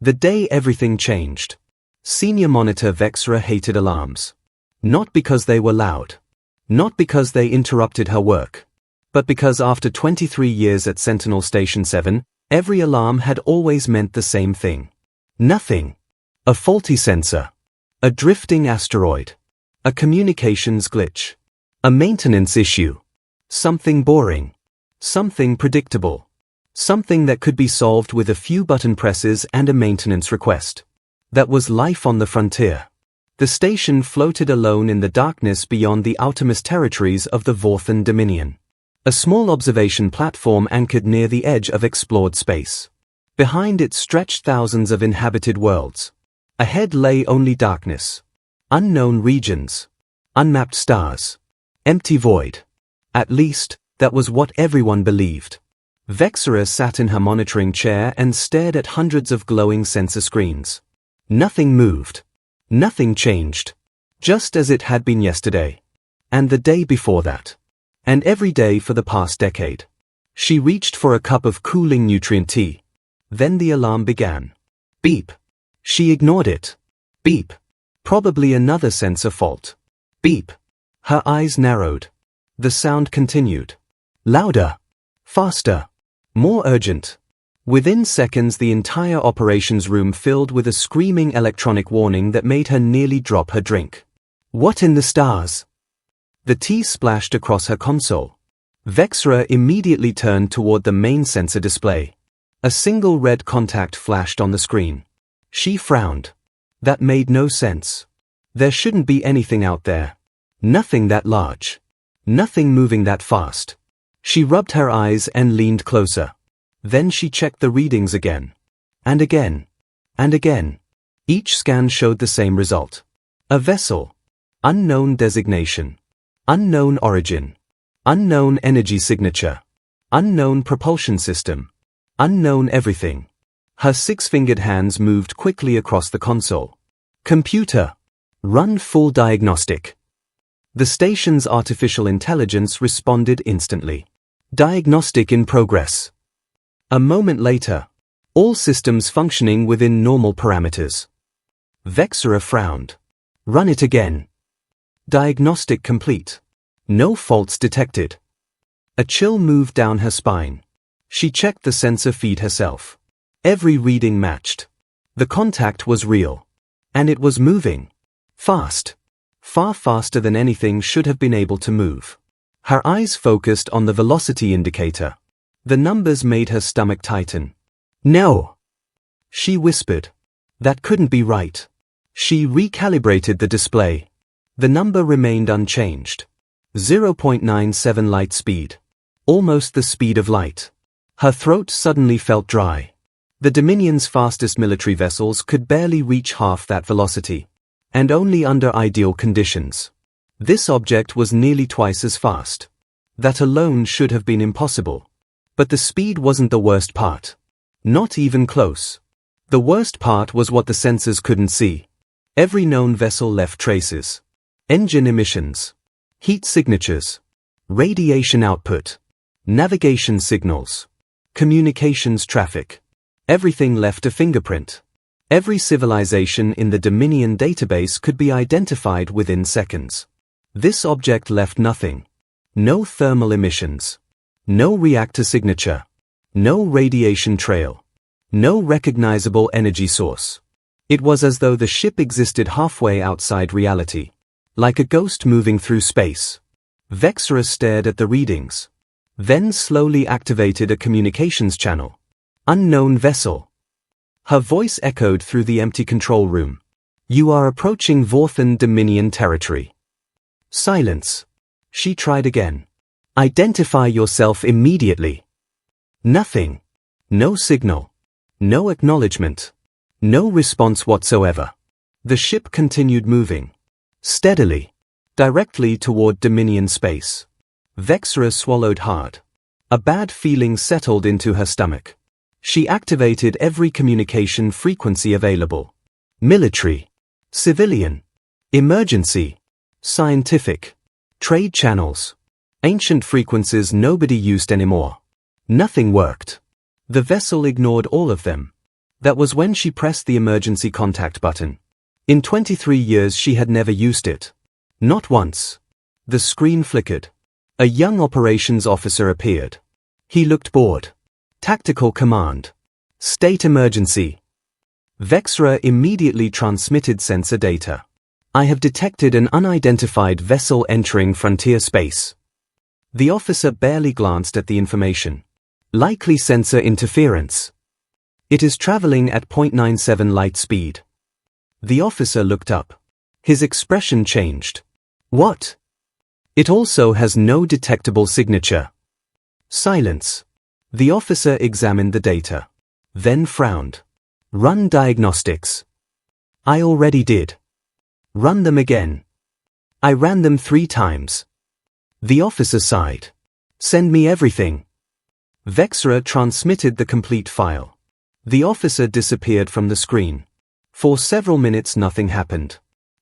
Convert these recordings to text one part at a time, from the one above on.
The day everything changed. Senior Monitor Vexra hated alarms. Not because they were loud. Not because they interrupted her work. But because after 23 years at Sentinel Station 7, every alarm had always meant the same thing. Nothing. A faulty sensor. A drifting asteroid. A communications glitch. A maintenance issue. Something boring. Something predictable. Something that could be solved with a few button presses and a maintenance request. That was life on the frontier. The station floated alone in the darkness beyond the outermost territories of the Voran Dominion. A small observation platform anchored near the edge of explored space. Behind it stretched thousands of inhabited worlds. Ahead lay only darkness. Unknown regions. Unmapped stars. Empty void. At least, that was what everyone believed. Vexra sat in her monitoring chair and stared at hundreds of glowing sensor screens. Nothing moved. Nothing changed. Just as it had been yesterday. And the day before that. And every day for the past decade. She reached for a cup of cooling nutrient tea. Then the alarm began. Beep. She ignored it. Beep. Probably another sensor fault. Beep. Her eyes narrowed. The sound continued. Louder. Faster. More urgent. Within seconds the entire operations room filled with a screaming electronic warning that made her nearly drop her drink. What in the stars? The tea splashed across her console. Vexra immediately turned toward the main sensor display. A single red contact flashed on the screen. She frowned. That made no sense. There shouldn't be anything out there. Nothing that large. Nothing moving that fast. She rubbed her eyes and leaned closer. Then she checked the readings again. And again. And again. Each scan showed the same result. A vessel. Unknown designation. Unknown origin. Unknown energy signature. Unknown propulsion system. Unknown everything. Her six-fingered hands moved quickly across the console. Computer. Run full diagnostic. The station's artificial intelligence responded instantly. Diagnostic in progress. A moment later, all systems functioning within normal parameters. Vexra frowned. Run it again. Diagnostic complete. No faults detected. A chill moved down her spine. She checked the sensor feed herself. Every reading matched. The contact was real. And it was moving. Fast. Far faster than anything should have been able to move. Her eyes focused on the velocity indicator. The numbers made her stomach tighten. No! She whispered. That couldn't be right. She recalibrated the display. The number remained unchanged. 0.97 light speed. Almost the speed of light. Her throat suddenly felt dry. The Dominion's fastest military vessels could barely reach half that velocity. And only under ideal conditions. This object was nearly twice as fast. That alone should have been impossible. But the speed wasn't the worst part. Not even close. The worst part was what the sensors couldn't see. Every known vessel left traces. Engine emissions. Heat signatures. Radiation output. Navigation signals. Communications traffic. Everything left a fingerprint. Every civilization in the Dominion database could be identified within seconds. This object left nothing. No thermal emissions. No reactor signature. No radiation trail. No recognizable energy source. It was as though the ship existed halfway outside reality. Like a ghost moving through space. Vexra stared at the readings. Then slowly activated a communications channel. Unknown vessel. Her voice echoed through the empty control room. You are approaching Voran Dominion territory. Silence. She tried again. Identify yourself immediately. Nothing. No signal. No acknowledgement. No response whatsoever. The ship continued moving. Steadily. Directly toward Dominion space. Vexra swallowed hard. A bad feeling settled into her stomach. She activated every communication frequency available. Military. Civilian. Emergency. Scientific. Trade channels. Ancient frequencies nobody used anymore. Nothing worked. The vessel ignored all of them. That was when she pressed the emergency contact button. In 23 years she had never used it. Not once. The screen flickered. A young operations officer appeared. He looked bored. Tactical command. State emergency. Vexra immediately transmitted sensor data. I have detected an unidentified vessel entering frontier space. The officer barely glanced at the information. Likely sensor interference. It is traveling at 0.97 light speed. The officer looked up. His expression changed. What? It also has no detectable signature. Silence. The officer examined the data. Then frowned. Run diagnostics. I already did. Run them again. I ran them 3 times. The officer sighed. Send me everything. Vexra transmitted the complete file. The officer disappeared from the screen. For several minutes nothing happened.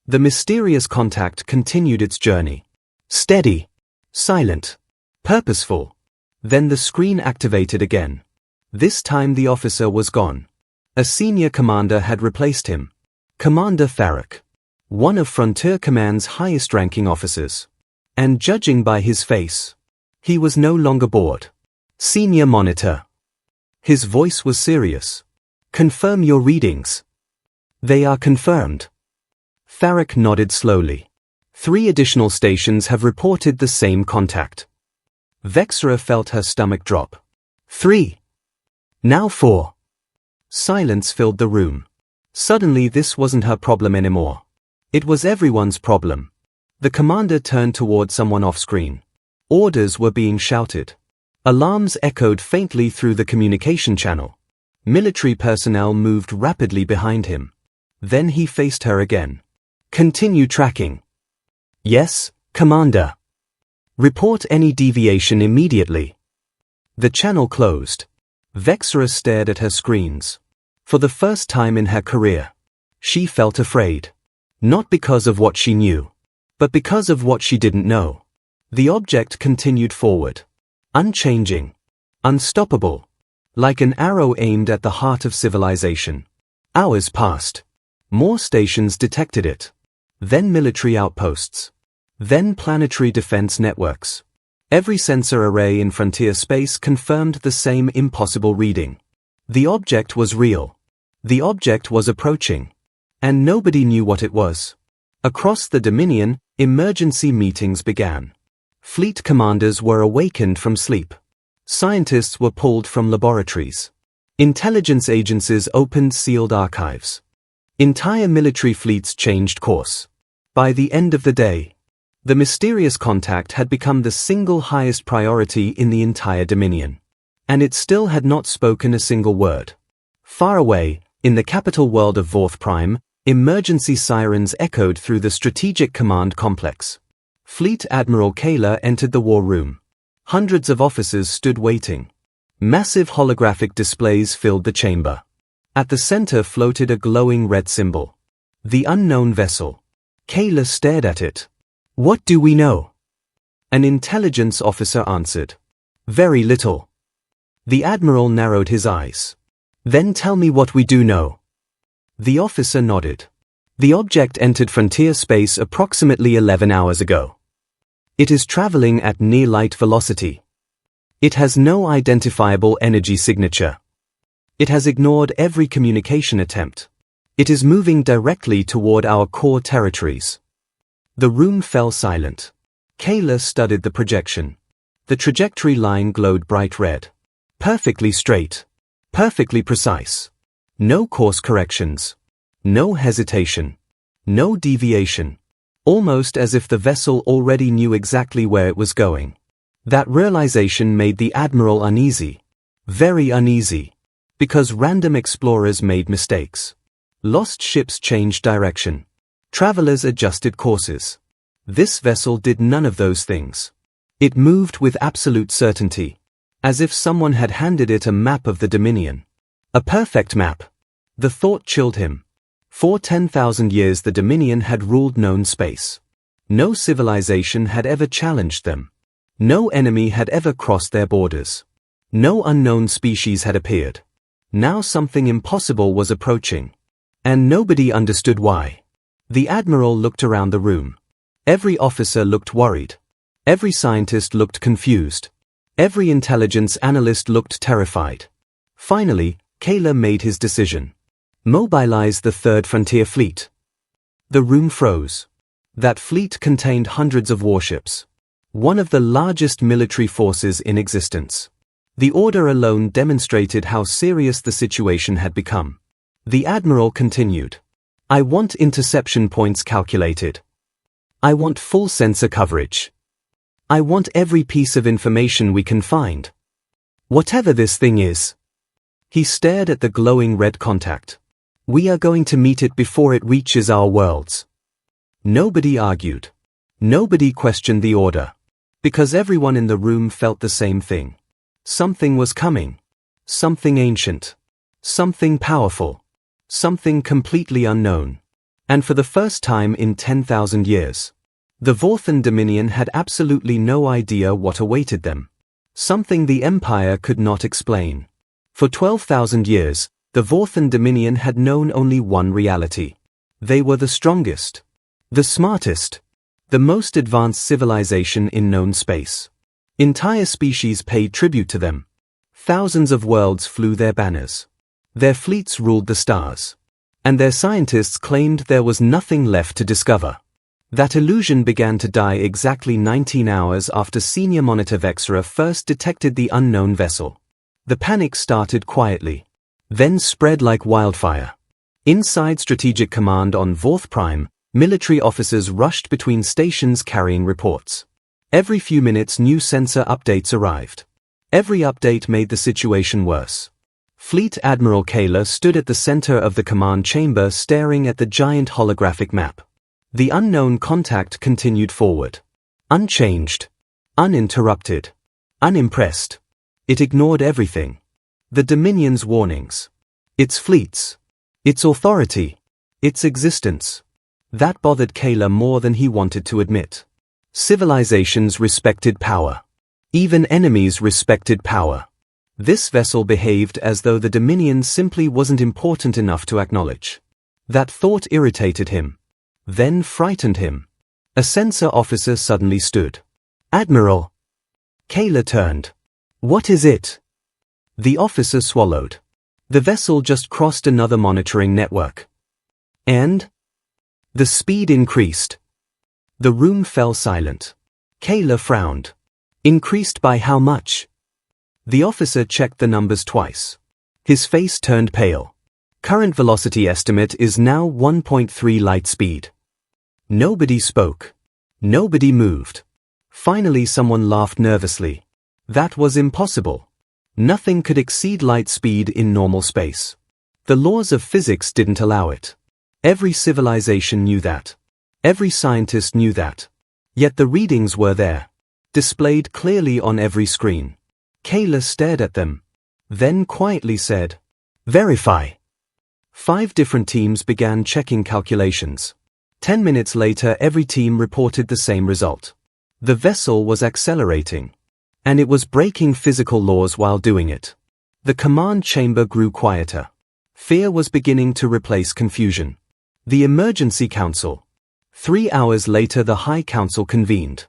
The mysterious contact continued its journey. Steady. Silent. Purposeful. Then the screen activated again. This time the officer was gone. A senior commander had replaced him. Commander Tharek. One of Frontier Command's highest-ranking officers. And judging by his face, he was no longer bored. Senior monitor. His voice was serious. Confirm your readings. They are confirmed. Tharek nodded slowly. 3 additional stations have reported the same contact. Vexra felt her stomach drop. 3. Now 4. Silence filled the room. Suddenly this wasn't her problem anymore. It was everyone's problem. The commander turned toward someone off-screen. Orders were being shouted. Alarms echoed faintly through the communication channel. Military personnel moved rapidly behind him. Then he faced her again. Continue tracking. Yes, Commander. Report any deviation immediately. The channel closed. Vexra stared at her screens. For the first time in her career, she felt afraid. Not because of what she knew, but because of what she didn't know. The object continued forward. Unchanging. Unstoppable. Like an arrow aimed at the heart of civilization. Hours passed. More stations detected it. Then military outposts. Then planetary defense networks. Every sensor array in frontier space confirmed the same impossible reading. The object was real. The object was approaching. And nobody knew what it was. Across the Dominion, emergency meetings began. Fleet commanders were awakened from sleep. Scientists were pulled from laboratories. Intelligence agencies opened sealed archives. Entire military fleets changed course. By the end of the day, the mysterious contact had become the single highest priority in the entire Dominion. And it still had not spoken a single word. Far away, in the capital world of Vorth Prime, emergency sirens echoed through the Strategic Command Complex. Fleet Admiral Kayla entered the war room. Hundreds of officers stood waiting. Massive holographic displays filled the chamber. At the center floated a glowing red symbol. The unknown vessel. Kayla stared at it. What do we know? An intelligence officer answered. Very little. The Admiral narrowed his eyes. Then tell me what we do know. The officer nodded. The object entered frontier space approximately 11 hours ago. It is traveling at near-light velocity. It has no identifiable energy signature. It has ignored every communication attempt. It is moving directly toward our core territories. The room fell silent. Kayla studied the projection. The trajectory line glowed bright red. Perfectly straight. Perfectly precise. No course corrections. No hesitation. No deviation. Almost as if the vessel already knew exactly where it was going. That realization made the Admiral uneasy. Very uneasy. Because random explorers made mistakes. Lost ships changed direction. Travelers adjusted courses. This vessel did none of those things. It moved with absolute certainty. As if someone had handed it a map of the Dominion. A perfect map. The thought chilled him. For 10,000 years the Dominion had ruled known space. No civilization had ever challenged them. No enemy had ever crossed their borders. No unknown species had appeared. Now something impossible was approaching. And nobody understood why. The admiral looked around the room. Every officer looked worried. Every scientist looked confused. Every intelligence analyst looked terrified. Finally, Kayla made his decision. Mobilize the Third Frontier Fleet. The room froze. That fleet contained hundreds of warships. One of the largest military forces in existence. The order alone demonstrated how serious the situation had become. The admiral continued. I want interception points calculated. I want full sensor coverage. I want every piece of information we can find. Whatever this thing is. He stared at the glowing red contact. We are going to meet it before it reaches our worlds. Nobody argued. Nobody questioned the order. Because everyone in the room felt the same thing. Something was coming. Something ancient. Something powerful. Something completely unknown. And for the first time in 10,000 years. The Voran Dominion had absolutely no idea what awaited them. Something the Empire could not explain. For 12,000 years, the Voran Dominion had known only one reality. They were the strongest. The smartest. The most advanced civilization in known space. Entire species paid tribute to them. Thousands of worlds flew their banners. Their fleets ruled the stars. And their scientists claimed there was nothing left to discover. That illusion began to die exactly 19 hours after Senior Monitor Vexra first detected the unknown vessel. The panic started quietly. Then spread like wildfire. Inside Strategic Command on Vorth Prime, military officers rushed between stations carrying reports. Every few minutes new sensor updates arrived. Every update made the situation worse. Fleet Admiral Kayla stood at the center of the command chamber staring at the giant holographic map. The unknown contact continued forward. Unchanged. Uninterrupted. Unimpressed. It ignored everything. The Dominion's warnings. Its fleets. Its authority. Its existence. That bothered Kayla more than he wanted to admit. Civilizations respected power. Even enemies respected power. This vessel behaved as though the Dominion simply wasn't important enough to acknowledge. That thought irritated him. Then frightened him. A sensor officer suddenly stood. Admiral. Kayla turned. What is it? The officer swallowed. The vessel just crossed another monitoring network. And? The speed increased. The room fell silent. Kayla frowned. Increased by how much? The officer checked the numbers twice. His face turned pale. Current velocity estimate is now 1.3 light speed. Nobody spoke. Nobody moved. Finally someone laughed nervously. That was impossible. Nothing could exceed light speed in normal space. The laws of physics didn't allow it. Every civilization knew that. Every scientist knew that. Yet the readings were there. Displayed clearly on every screen. Kayla stared at them. Then quietly said, Verify. 5 different teams began checking calculations. 10 minutes later every team reported the same result. The vessel was accelerating. And it was breaking physical laws while doing it. The command chamber grew quieter. Fear was beginning to replace confusion. The Emergency Council. 3 hours later the High Council convened.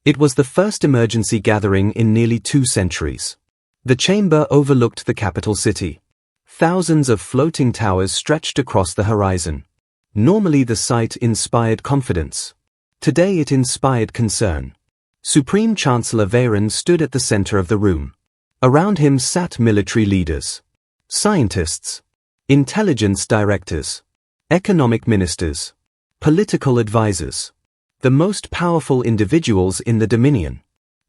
It was the first emergency gathering in nearly 2 centuries. The chamber overlooked the capital city. Thousands of floating towers stretched across the horizon. Normally the sight inspired confidence. Today it inspired concern. Supreme Chancellor Voran stood at the center of the room. Around him sat military leaders, scientists, intelligence directors, economic ministers, political advisors, the most powerful individuals in the Dominion.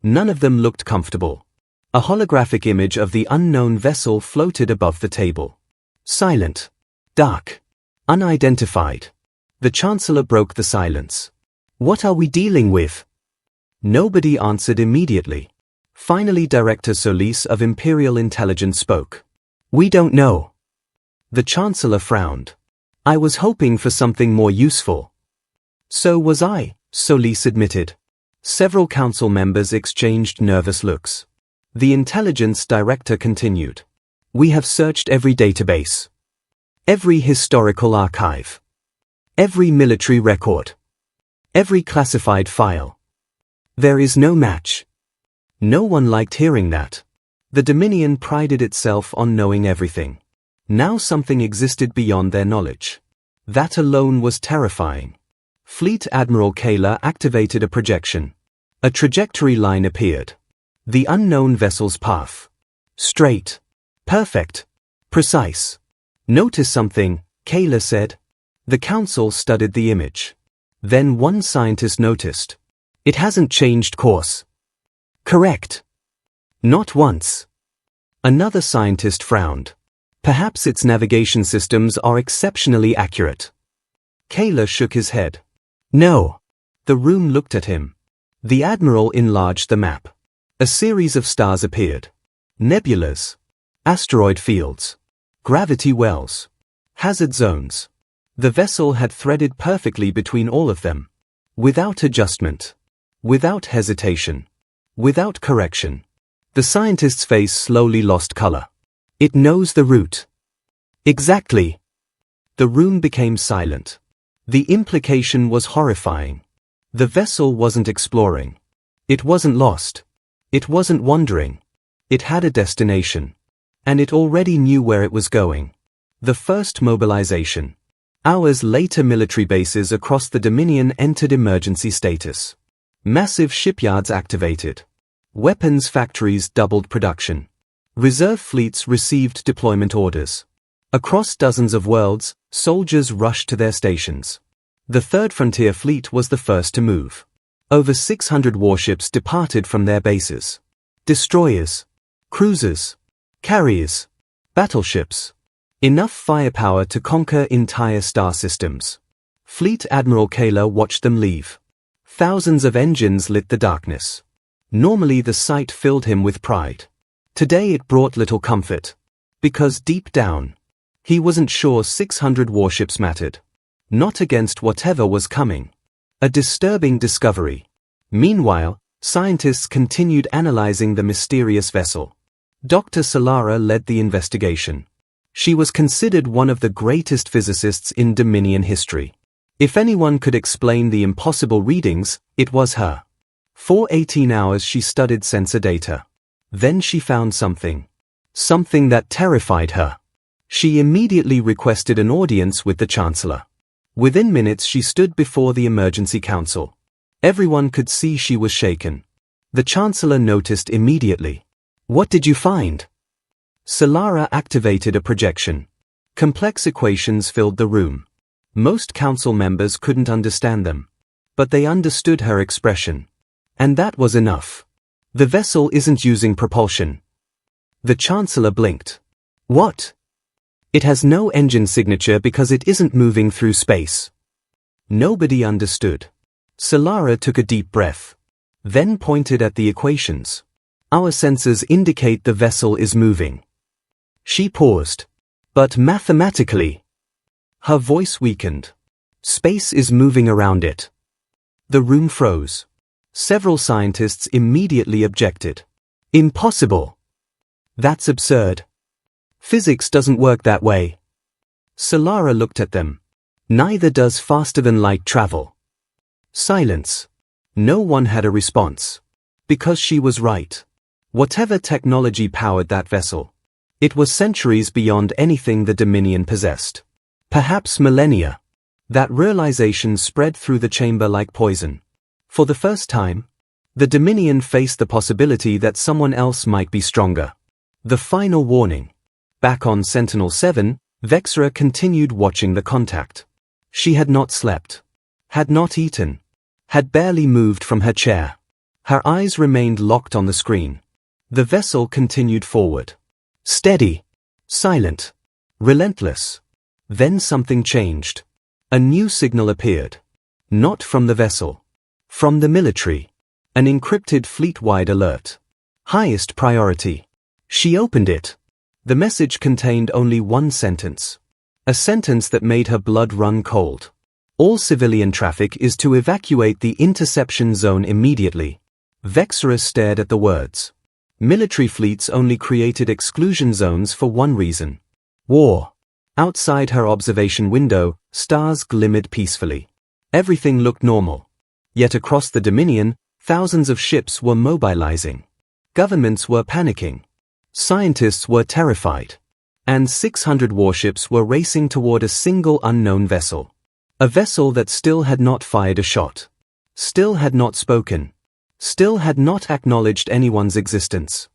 None of them looked comfortable. A holographic image of the unknown vessel floated above the table. Silent, dark, unidentified. The Chancellor broke the silence. What are we dealing with? Nobody answered immediately. Finally Director Solis of Imperial Intelligence spoke. We don't know. The Chancellor frowned. I was hoping for something more useful. So was I, Solis admitted. Several council members exchanged nervous looks. The intelligence director continued. We have searched every database, every historical archive, every military record, every classified file. There is no match. No one liked hearing that. The Dominion prided itself on knowing everything. Now something existed beyond their knowledge. That alone was terrifying. Fleet Admiral Kayla activated a projection. A trajectory line appeared. The unknown vessel's path. Straight. Perfect. Precise. Notice something, Kayla said. The council studied the image. Then one scientist noticed. It hasn't changed course. Correct. Not once. Another scientist frowned. Perhaps its navigation systems are exceptionally accurate. Kayla shook his head. No. The room looked at him. The Admiral enlarged the map. A series of stars appeared. Nebulas. Asteroid fields. Gravity wells. Hazard zones. The vessel had threaded perfectly between all of them. Without adjustment. Without hesitation. Without correction. The scientist's face slowly lost color. It knows the route. Exactly. The room became silent. The implication was horrifying. The vessel wasn't exploring. It wasn't lost. It wasn't wandering. It had a destination. And it already knew where it was going. The first mobilization. Hours later, military bases across the Dominion entered emergency status. Massive shipyards activated. Weapons factories doubled production. Reserve fleets received deployment orders. Across dozens of worlds, soldiers rushed to their stations. The Third Frontier Fleet was the first to move. Over 600 warships departed from their bases. Destroyers, cruisers, carriers, battleships. Enough firepower to conquer entire star systems. Fleet Admiral Kayla watched them leave. Thousands of engines lit the darkness. Normally the sight filled him with pride. Today it brought little comfort. Because deep down, he wasn't sure 600 warships mattered. Not against whatever was coming. A disturbing discovery. Meanwhile, scientists continued analyzing the mysterious vessel. Dr. Solara led the investigation. She was considered one of the greatest physicists in Dominion history. If anyone could explain the impossible readings, it was her. For 18 hours she studied sensor data. Then she found something. Something that terrified her. She immediately requested an audience with the Chancellor. Within minutes she stood before the emergency council. Everyone could see she was shaken. The Chancellor noticed immediately. What did you find? Solara activated a projection. Complex equations filled the room. Most council members couldn't understand them. But they understood her expression. And that was enough. The vessel isn't using propulsion. The Chancellor blinked. What? It has no engine signature because it isn't moving through space. Nobody understood. Solara took a deep breath. Then pointed at the equations. Our sensors indicate the vessel is moving. She paused. But mathematically. Her voice weakened. Space is moving around it. The room froze. Several scientists immediately objected. Impossible. That's absurd. Physics doesn't work that way. Solara looked at them. Neither does faster-than-light travel. Silence. No one had a response. Because she was right. Whatever technology powered that vessel, it was centuries beyond anything the Dominion possessed. Perhaps millennia. That realization spread through the chamber like poison. For the first time, the Dominion faced the possibility that someone else might be stronger. The final warning. Back on Sentinel-7, Vexra continued watching the contact. She had not slept. Had not eaten. Had barely moved from her chair. Her eyes remained locked on the screen. The vessel continued forward. Steady. Silent. Relentless. Then something changed. A new signal appeared. Not from the vessel. From the military. An encrypted fleet-wide alert. Highest priority. She opened it. The message contained only one sentence. A sentence that made her blood run cold. All civilian traffic is to evacuate the interception zone immediately. Vexra stared at the words. Military fleets only created exclusion zones for one reason: war. Outside her observation window, stars glimmered peacefully. Everything looked normal. Yet across the Dominion, thousands of ships were mobilizing. Governments were panicking. Scientists were terrified. And 600 warships were racing toward a single unknown vessel. A vessel that still had not fired a shot. Still had not spoken. Still had not acknowledged anyone's existence.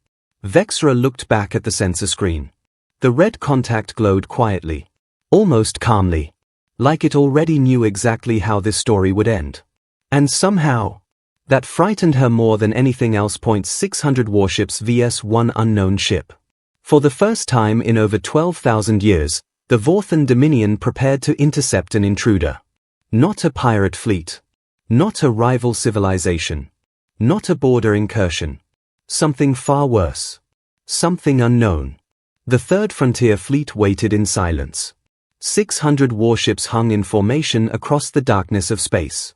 Vexra looked back at the sensor screen. The red contact glowed quietly. Almost calmly. Like it already knew exactly how this story would end. And somehow, that frightened her more than anything else. 600 warships vs one unknown ship. For the first time in over 12,000 years, the Voran Dominion prepared to intercept an intruder. Not a pirate fleet. Not a rival civilization. Not a border incursion. Something far worse. Something unknown. The Third Frontier Fleet waited in silence. 600 warships hung in formation across the darkness of space.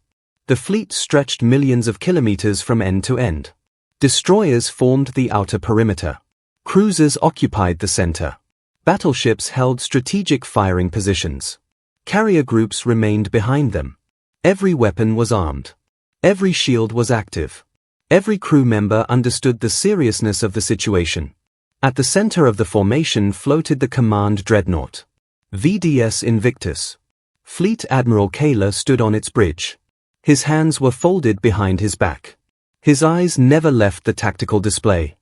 The fleet stretched millions of kilometers from end to end. Destroyers formed the outer perimeter. Cruisers occupied the center. Battleships held strategic firing positions. Carrier groups remained behind them. Every weapon was armed. Every shield was active. Every crew member understood the seriousness of the situation. At the center of the formation floated the command dreadnought. VDS Invictus. Fleet Admiral Kayla stood on its bridge. His hands were folded behind his back. His eyes never left the tactical display.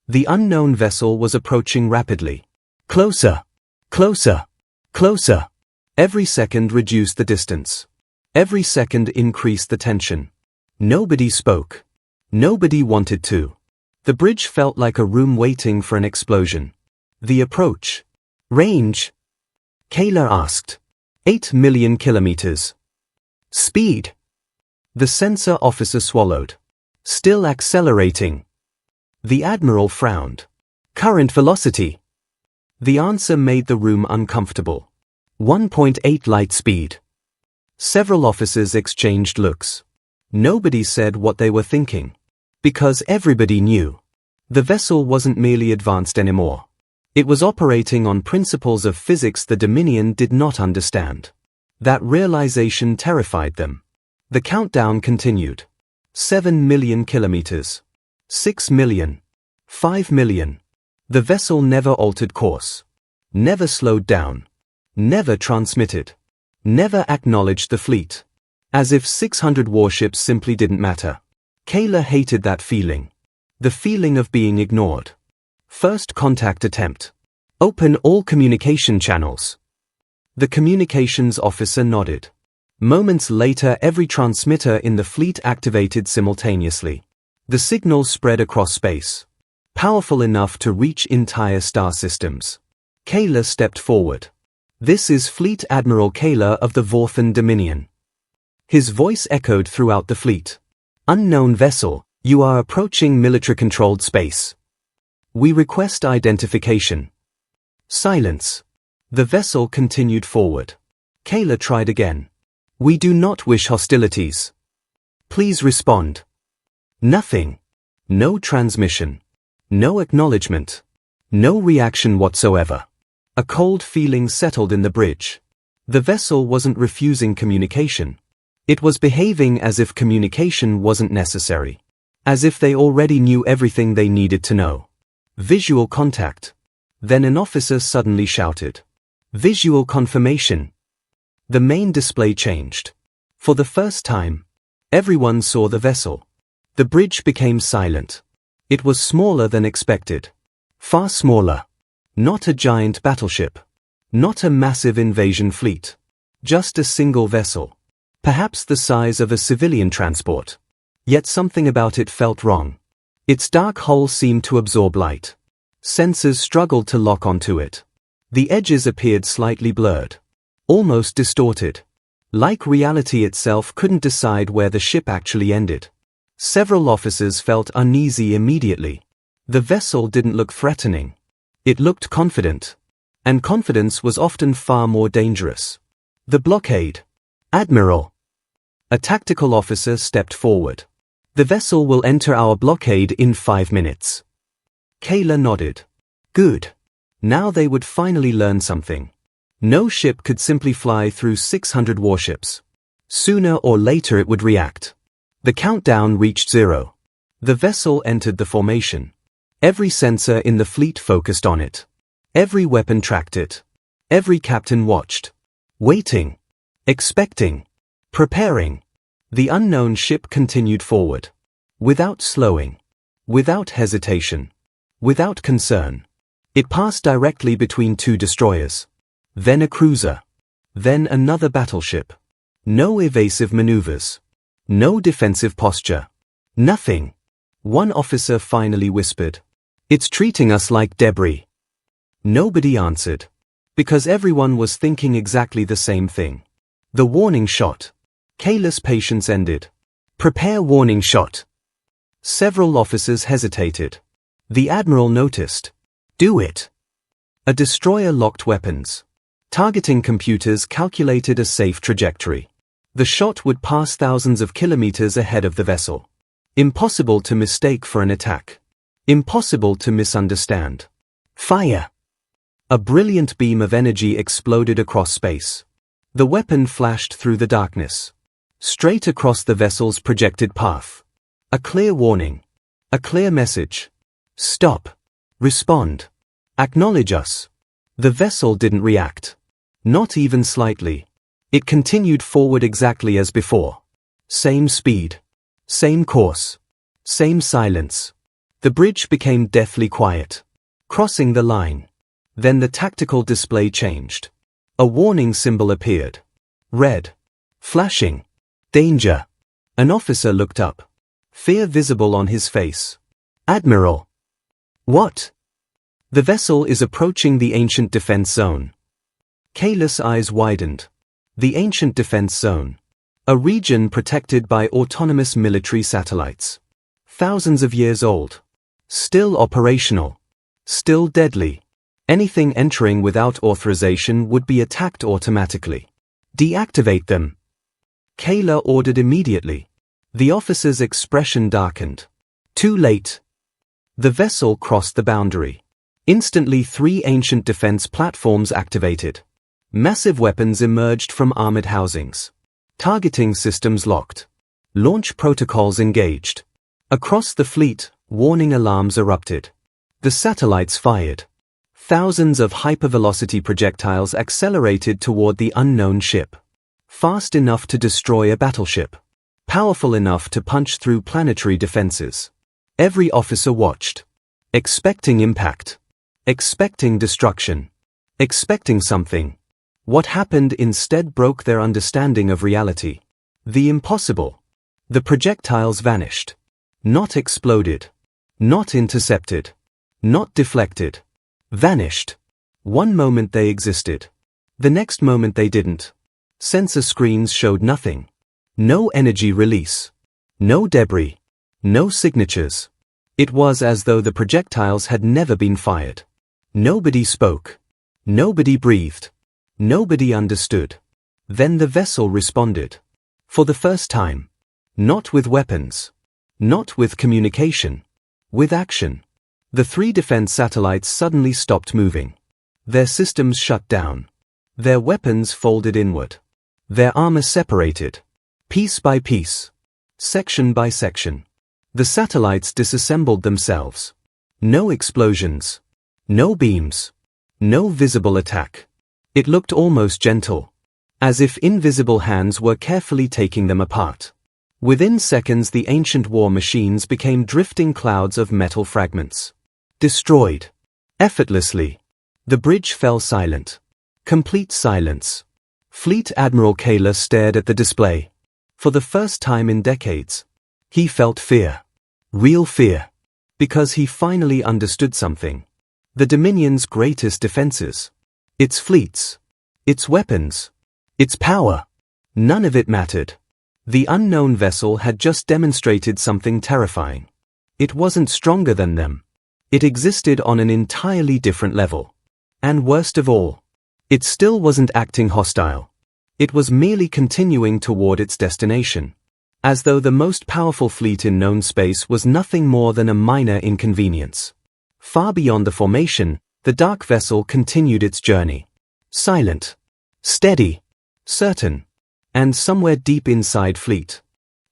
The unknown vessel was approaching rapidly. Closer. Closer. Closer. Every second reduced the distance. Every second increased the tension. Nobody spoke. Nobody wanted to. The bridge felt like a room waiting for an explosion. The approach. Range? Kayla asked. 8 million kilometers. Speed? The sensor officer swallowed. Still accelerating. The admiral frowned. Current velocity? The answer made the room uncomfortable. 1.8 light speed. Several officers exchanged looks. Nobody said what they were thinking. Because everybody knew. The vessel wasn't merely advanced anymore. It was operating on principles of physics the Dominion did not understand. That realization terrified them. The countdown continued. 7 million kilometers. 6 million. 5 million. The vessel never altered course. Never slowed down. Never transmitted. Never acknowledged the fleet. As if 600 warships simply didn't matter. Kayla hated that feeling. The feeling of being ignored. First contact attempt. Open all communication channels. The communications officer nodded. Moments later, every transmitter in the fleet activated simultaneously. The signal spread across space. Powerful enough to reach entire star systems. Kayla stepped forward. This is Fleet Admiral Kayla of the Voran Dominion. His voice echoed throughout the fleet. Unknown vessel, you are approaching military-controlled space. We request identification. Silence. The vessel continued forward. Kayla tried again. We do not wish hostilities. Please respond. Nothing. No transmission. No acknowledgement. No reaction whatsoever. A cold feeling settled in the bridge. The vessel wasn't refusing communication. It was behaving as if communication wasn't necessary. As if they already knew everything they needed to know. Visual contact. Then an officer suddenly shouted. Visual confirmation. The main display changed. For the first time, everyone saw the vessel. The bridge became silent. It was smaller than expected. Far smaller. Not a giant battleship. Not a massive invasion fleet. Just a single vessel. Perhaps the size of a civilian transport. Yet something about it felt wrong. Its dark hull seemed to absorb light. Sensors struggled to lock onto it. The edges appeared slightly blurred. Almost distorted. Like reality itself couldn't decide where the ship actually ended. Several officers felt uneasy immediately. The vessel didn't look threatening. It looked confident. And confidence was often far more dangerous. The blockade. Admiral. A tactical officer stepped forward. The vessel will enter our blockade in 5 minutes. Kayla nodded. Good. Now they would finally learn something. No ship could simply fly through 600 warships. Sooner or later it would react. The countdown reached 0. The vessel entered the formation. Every sensor in the fleet focused on it. Every weapon tracked it. Every captain watched. Waiting. Expecting. Preparing. The unknown ship continued forward. Without slowing. Without hesitation. Without concern. It passed directly between two destroyers. Then a cruiser. Then another battleship. No evasive maneuvers. No defensive posture. Nothing. One officer finally whispered, "It's treating us like debris." Nobody answered. Because everyone was thinking exactly the same thing. The warning shot. Kayla's patience ended. Prepare warning shot. Several officers hesitated. The admiral noticed. Do it. A destroyer locked weapons. Targeting computers calculated a safe trajectory. The shot would pass thousands of kilometers ahead of the vessel. Impossible to mistake for an attack. Impossible to misunderstand. Fire! A brilliant beam of energy exploded across space. The weapon flashed through the darkness. Straight across the vessel's projected path. A clear warning. A clear message. Stop. Respond. Acknowledge us. The vessel didn't react. Not even slightly. It continued forward exactly as before. Same speed. Same course. Same silence. The bridge became deathly quiet. Crossing the line. Then the tactical display changed. A warning symbol appeared. Red. Flashing. Danger. An officer looked up. Fear visible on his face. Admiral. What? The vessel is approaching the ancient defense zone. Kayla's eyes widened. The ancient defense zone. A region protected by autonomous military satellites. Thousands of years old. Still operational. Still deadly. Anything entering without authorization would be attacked automatically. Deactivate them. Kayla ordered immediately. The officer's expression darkened. Too late. The vessel crossed the boundary. Instantly 3 ancient defense platforms activated. Massive weapons emerged from armored housings. Targeting systems locked. Launch protocols engaged. Across the fleet, warning alarms erupted. The satellites fired. Thousands of hypervelocity projectiles accelerated toward the unknown ship. Fast enough to destroy a battleship. Powerful enough to punch through planetary defenses. Every officer watched. Expecting impact. Expecting destruction. Expecting something. What happened instead broke their understanding of reality. The impossible. The projectiles vanished. Not exploded. Not intercepted. Not deflected. Vanished. One moment they existed. The next moment they didn't. Sensor screens showed nothing. No energy release. No debris. No signatures. It was as though the projectiles had never been fired. Nobody spoke. Nobody breathed. Nobody understood. Then the vessel responded. For the first time. Not with weapons. Not with communication. With action. The 3 defense satellites suddenly stopped moving. Their systems shut down. Their weapons folded inward. Their armor separated. Piece by piece. Section by section. The satellites disassembled themselves. No explosions. No beams. No visible attack. It looked almost gentle. As if invisible hands were carefully taking them apart. Within seconds the ancient war machines became drifting clouds of metal fragments. Destroyed. Effortlessly. The bridge fell silent. Complete silence. Fleet Admiral Kayla stared at the display. For the first time in decades. He felt fear. Real fear. Because he finally understood something. The Dominion's greatest defenses. Its fleets. Its weapons. Its power. None of it mattered. The unknown vessel had just demonstrated something terrifying. It wasn't stronger than them. It existed on an entirely different level. And worst of all, it still wasn't acting hostile. It was merely continuing toward its destination. As though the most powerful fleet in known space was nothing more than a minor inconvenience. Far beyond the formation, the dark vessel continued its journey. Silent, steady, certain, and somewhere deep inside Fleet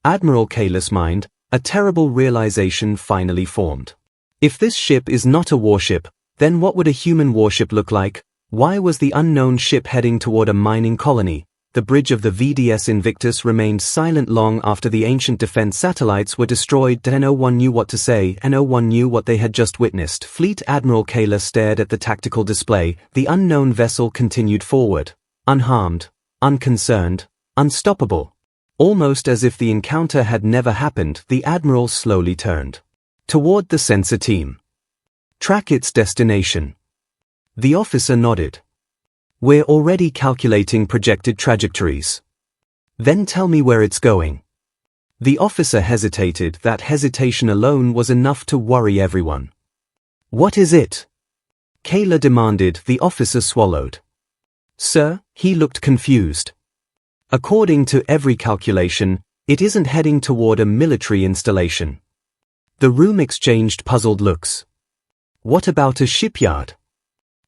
Admiral Kayla's mind, a terrible realization finally formed. If this ship is not a warship, then what would a human warship look like? Why was the unknown ship heading toward a mining colony? The bridge of the VDS Invictus remained silent long after the ancient defense satellites were destroyed. No one knew what to say, and no one knew what they had just witnessed. Fleet Admiral Kayla stared at the tactical display. The unknown vessel continued forward, unharmed, unconcerned, unstoppable. Almost as if the encounter had never happened, the Admiral slowly turned toward the sensor team. Track its destination. The officer nodded. We're already calculating projected trajectories. Then tell me where it's going. The officer hesitated. That hesitation alone was enough to worry everyone. What is it? Kayla demanded. The officer swallowed. Sir, he looked confused. According to every calculation, it isn't heading toward a military installation. The room exchanged puzzled looks. What about a shipyard?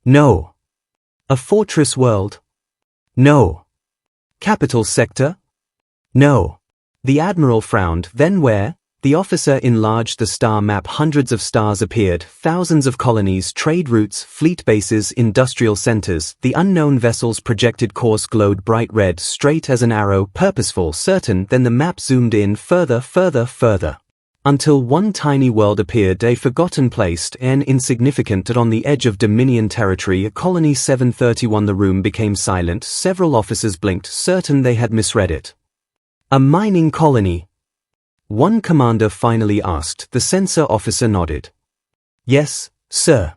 No. A fortress world? No. Capital sector? No. The Admiral frowned. Then where? The officer enlarged the star map. Hundreds of stars appeared, thousands of colonies, trade routes, fleet bases, industrial centers. The unknown vessel's projected course glowed bright red, straight as an arrow, purposeful, certain. Then the map zoomed in further, until one tiny world appeared, a forgotten place, an insignificant dot on the edge of Dominion territory, Colony 731. The room became silent. Several officers blinked, certain they had misread it. A mining colony. One commander finally asked. The sensor officer nodded. Yes, sir.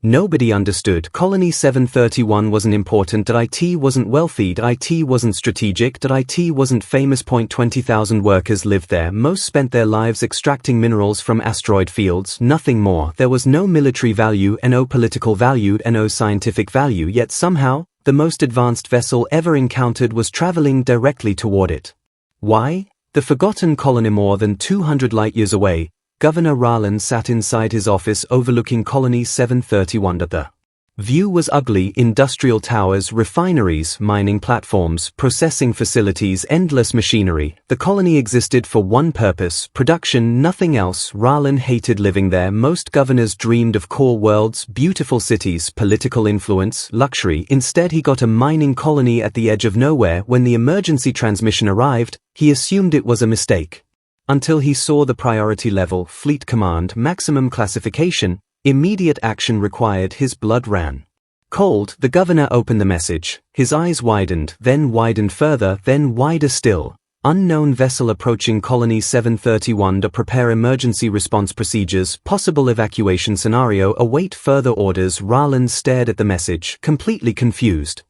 Nobody understood. Colony 731 wasn't important. IT wasn't wealthy. IT wasn't strategic. IT wasn't famous. 20,000 workers lived there. Most spent their lives extracting minerals from asteroid fields. Nothing more. There was no military value, no political value, no scientific value. Yet somehow, the most advanced vessel ever encountered was traveling directly toward it. Why? The forgotten colony more than 200 light-years away, Governor Ralland sat inside his office overlooking Colony 731. The view was ugly. Industrial towers, refineries, mining platforms, processing facilities, endless machinery. The colony existed for one purpose, production, nothing else. Ralland hated living there. Most governors dreamed of core worlds, beautiful cities, political influence, luxury. Instead he got a mining colony at the edge of nowhere. When the emergency transmission arrived, he assumed it was a mistake. Until he saw the priority level, Fleet Command, maximum classification, immediate action required. His blood ran cold. The governor opened the message. His eyes widened, then widened further, then wider still. Unknown vessel approaching Colony 731 to prepare emergency response procedures, possible evacuation scenario, await further orders. Ralland stared at the message, completely confused.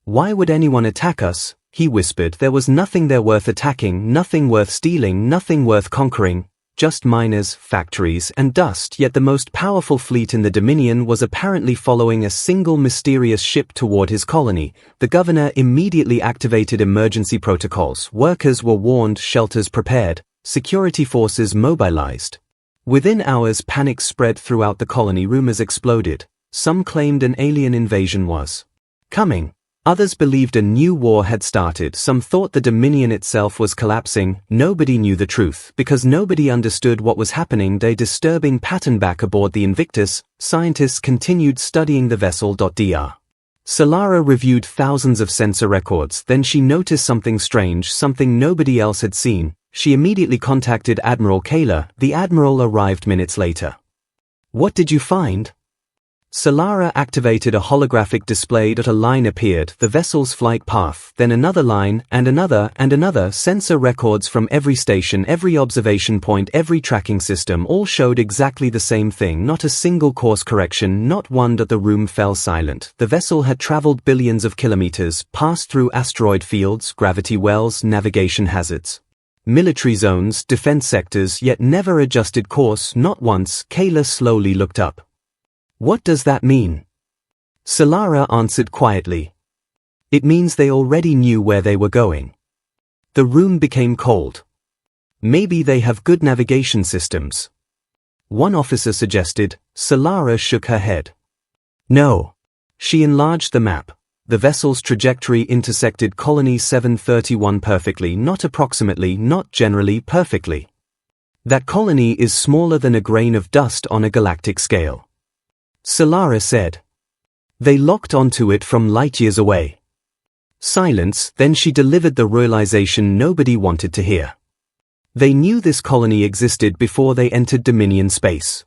Why would anyone attack us? He whispered. There was nothing there worth attacking, nothing worth stealing, nothing worth conquering. Just miners, factories, and dust. Yet the most powerful fleet in the Dominion was apparently following a single mysterious ship toward his colony. The governor immediately activated emergency protocols. Workers were warned, shelters prepared, security forces mobilized. Within hours, panic spread throughout the colony. Rumors exploded. Some claimed an alien invasion was coming. Others believed a new war had started. Some thought the Dominion itself was collapsing. Nobody knew the truth, because nobody understood what was happening. A disturbing pattern. Back aboard the Invictus, scientists continued studying the vessel. Dr. Solara reviewed thousands of sensor records. Then she noticed something strange, something nobody else had seen. She immediately contacted Admiral Kayla. The Admiral arrived minutes later. What did you find? Solara activated a holographic display. A line appeared, the vessel's flight path, then another line, and another. Sensor records from every station, every observation point, every tracking system all showed exactly the same thing. Not a single course correction, not one. The room fell silent. The vessel had traveled billions of kilometers, passed through asteroid fields, gravity wells, navigation hazards, military zones, defense sectors, yet never adjusted course, not once. Kayla slowly looked up. What does that mean? Solara answered quietly. It means they already knew where they were going. The room became cold. Maybe they have good navigation systems. One officer suggested. Solara shook her head. No. She enlarged the map. The vessel's trajectory intersected Colony 731 perfectly, not approximately, not generally, perfectly. That colony is smaller than a grain of dust on a galactic scale. Solara said. They locked onto it from light years away. Silence, then she delivered the realization nobody wanted to hear. They knew this colony existed before they entered Dominion space.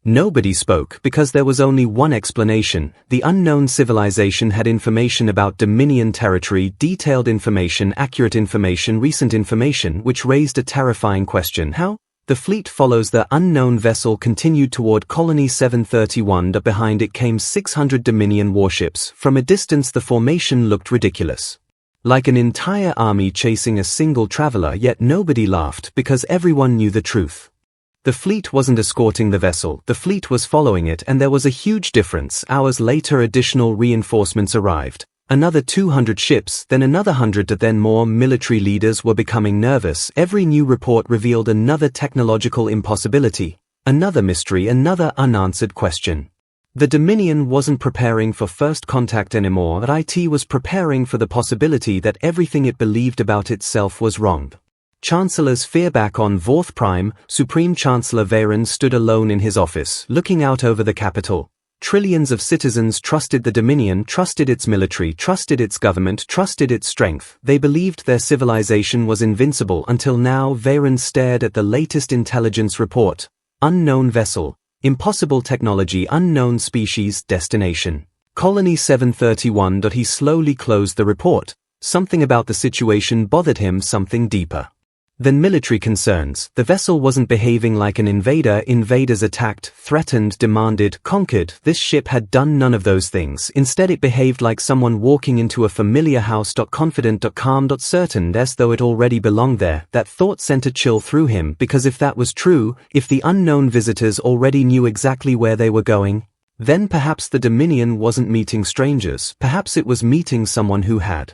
Nobody spoke because there was only one explanation. The unknown civilization had information about Dominion territory, detailed information, accurate information, recent information, which raised a terrifying question. How? The fleet follows the unknown vessel continued toward Colony 731. Behind it came 600 Dominion warships. From a distance the formation looked ridiculous. Like an entire army chasing a single traveler, yet nobody laughed because everyone knew the truth. The fleet wasn't escorting the vessel, the fleet was following it, and there was a huge difference. Hours later additional reinforcements arrived. Another 200 ships, then another 100, then more. Military leaders were becoming nervous. Every new report revealed another technological impossibility, another mystery, another unanswered question. The Dominion wasn't preparing for first contact anymore. IT was preparing for the possibility that everything it believed about itself was wrong. Chancellor's fearback on Vorth Prime, Supreme Chancellor Voran stood alone in his office, looking out over the capital. Trillions of citizens trusted the Dominion, trusted its military, trusted its government, trusted its strength. They believed their civilization was invincible until now. Voran stared at the latest intelligence report. Unknown vessel, impossible technology, unknown species, destination. Colony 731. He slowly closed the report. Something about the situation bothered him, something deeper than military concerns. The vessel wasn't behaving like an invader. Invaders attacked, threatened, demanded, conquered. This ship had done none of those things. Instead it behaved like someone walking into a familiar house. Confident, calm, certain, as though it already belonged there. That thought sent a chill through him, because if that was true, if the unknown visitors already knew exactly where they were going, then perhaps the Dominion wasn't meeting strangers, perhaps it was meeting someone who had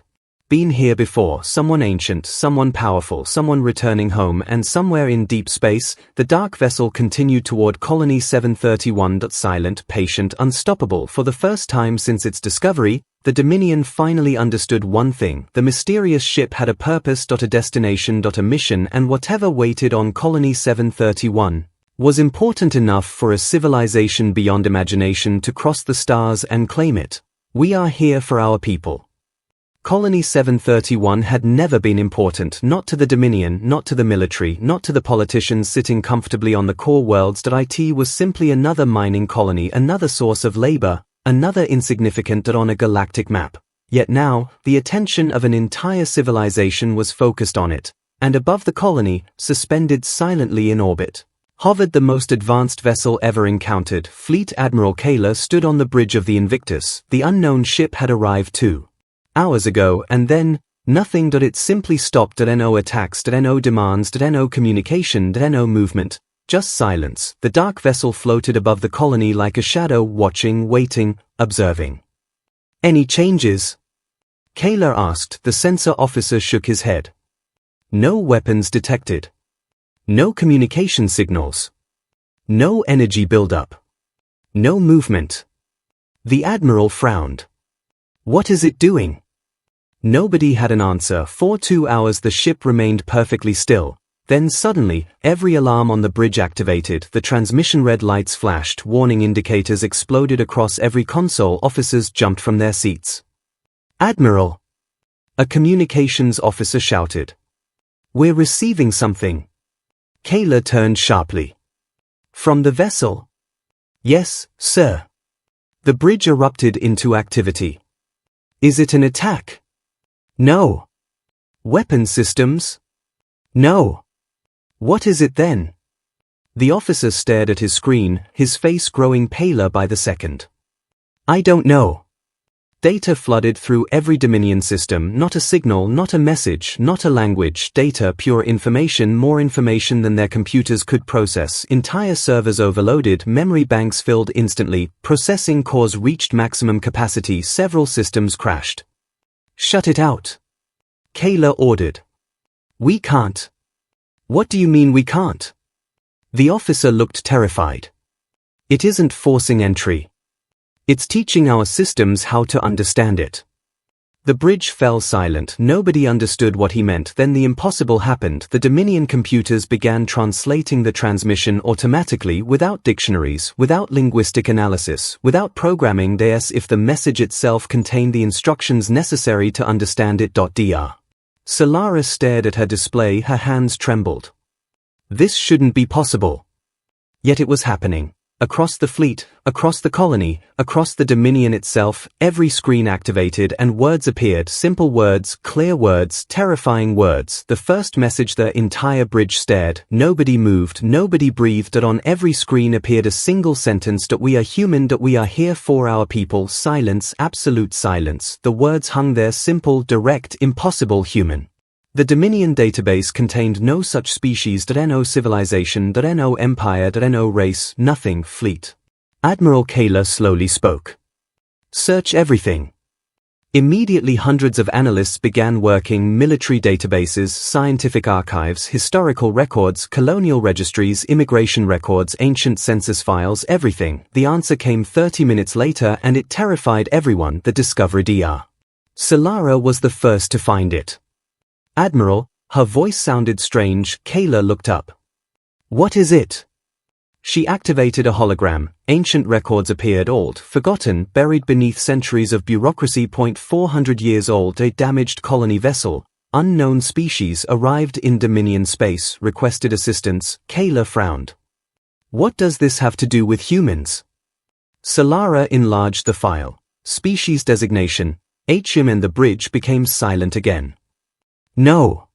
been here before, someone ancient, someone powerful, someone returning home. And somewhere in deep space, the dark vessel continued toward Colony 731. Silent, patient, unstoppable. For the first time since its discovery, the Dominion finally understood one thing: the mysterious ship had a purpose, a destination, a mission, and whatever waited on Colony 731 was important enough for a civilization beyond imagination to cross the stars and claim it. We are here for our people. Colony 731 had never been important, not to the Dominion, not to the military, not to the politicians sitting comfortably on the core worlds. IT was simply another mining colony, another source of labor, another insignificant on a galactic map. Yet now, the attention of an entire civilization was focused on it, and above the colony, suspended silently in orbit, hovered the most advanced vessel ever encountered. Fleet Admiral Kayla stood on the bridge of the Invictus. The unknown ship had arrived 2 hours ago, and then, nothing. It simply stopped. No attacks, no demands, no communication, no movement, just silence. The dark vessel floated above the colony like a shadow, watching, waiting, observing. Any changes? Kayla asked. The sensor officer shook his head. No weapons detected. No communication signals. No energy buildup. No movement. The Admiral frowned. What is it doing? Nobody had an answer. For 2 hours the ship remained perfectly still. Then suddenly, every alarm on the bridge activated. The transmission red lights flashed. Warning indicators exploded across every console. Officers jumped from their seats. Admiral! A communications officer shouted. We're receiving something. Kayla turned sharply. From the vessel? Yes, sir. The bridge erupted into activity. Is it an attack? No. Weapon systems? No. What is it then? The officer stared at his screen, his face growing paler by the second. I don't know. Data flooded through every Dominion system, not a signal, not a message, not a language. Data, pure information, more information than their computers could process. Entire servers overloaded, memory banks filled instantly, processing cores reached maximum capacity. Several systems crashed. Shut it out. Kayla ordered. We can't. What do you mean we can't? The officer looked terrified. It isn't forcing entry. It's teaching our systems how to understand it. The bridge fell silent. Nobody understood what he meant. Then the impossible happened. The Dominion computers began translating the transmission automatically, without dictionaries, without linguistic analysis, without programming, as if the message itself contained the instructions necessary to understand it. Dr. Solara stared at her display. Her hands trembled. This shouldn't be possible. Yet it was happening. Across the fleet, across the colony, across the Dominion itself, every screen activated and words appeared. Simple words, clear words, terrifying words. The first message. The entire bridge stared. Nobody moved, nobody breathed. On every screen appeared a single sentence. We are human. We are here for our people. Silence, absolute silence. The words hung there, simple, direct, impossible, human. The Dominion database contained no such species. No civilization. No empire. No race. Nothing. Fleet. Admiral Kayla slowly spoke. Search everything. Immediately hundreds of analysts began working. Military databases, scientific archives, historical records, colonial registries, immigration records, ancient census files, everything. The answer came 30 minutes later, and it terrified everyone. The discovery. Dr. Solara was the first to find it. Admiral, her voice sounded strange. Kayla looked up. What is it? She activated a hologram. Ancient records appeared, old, forgotten, buried beneath centuries of bureaucracy. 400 years old. A damaged colony vessel, unknown species, arrived in Dominion space, requested assistance. Kayla frowned. What does this have to do with humans? Solara enlarged the file. Species designation, HM, and the bridge became silent again. No.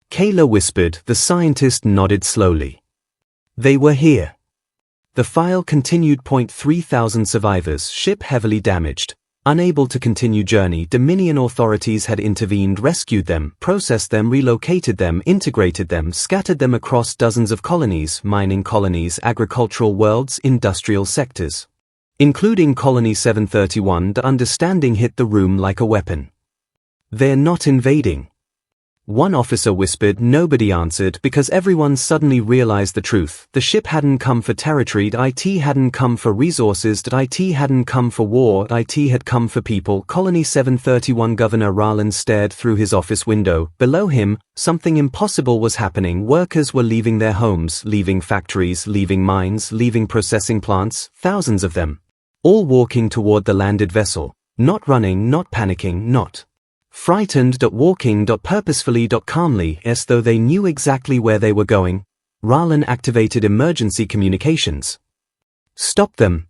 Kayla whispered. The scientist nodded slowly. They were here. The file continued. 3,000 survivors, ship heavily damaged, unable to continue journey. Dominion authorities had intervened, rescued them, processed them, relocated them, integrated them, scattered them across dozens of colonies, mining colonies, agricultural worlds, industrial sectors, including Colony 731. The understanding hit the room like a weapon. They're not invading. One officer whispered. Nobody answered, because everyone suddenly realized the truth. The ship hadn't come for territory. IT hadn't come for resources. IT hadn't come for war. IT had come for people. Colony 731. Governor Ralland stared through his office window. Below him, something impossible was happening. Workers were leaving their homes, leaving factories, leaving mines, leaving processing plants, thousands of them, all walking toward the landed vessel. Not running, not panicking, not frightened. Walking. Purposefully. Calmly, as though they knew exactly where they were going. Ralland activated emergency communications. Stop them.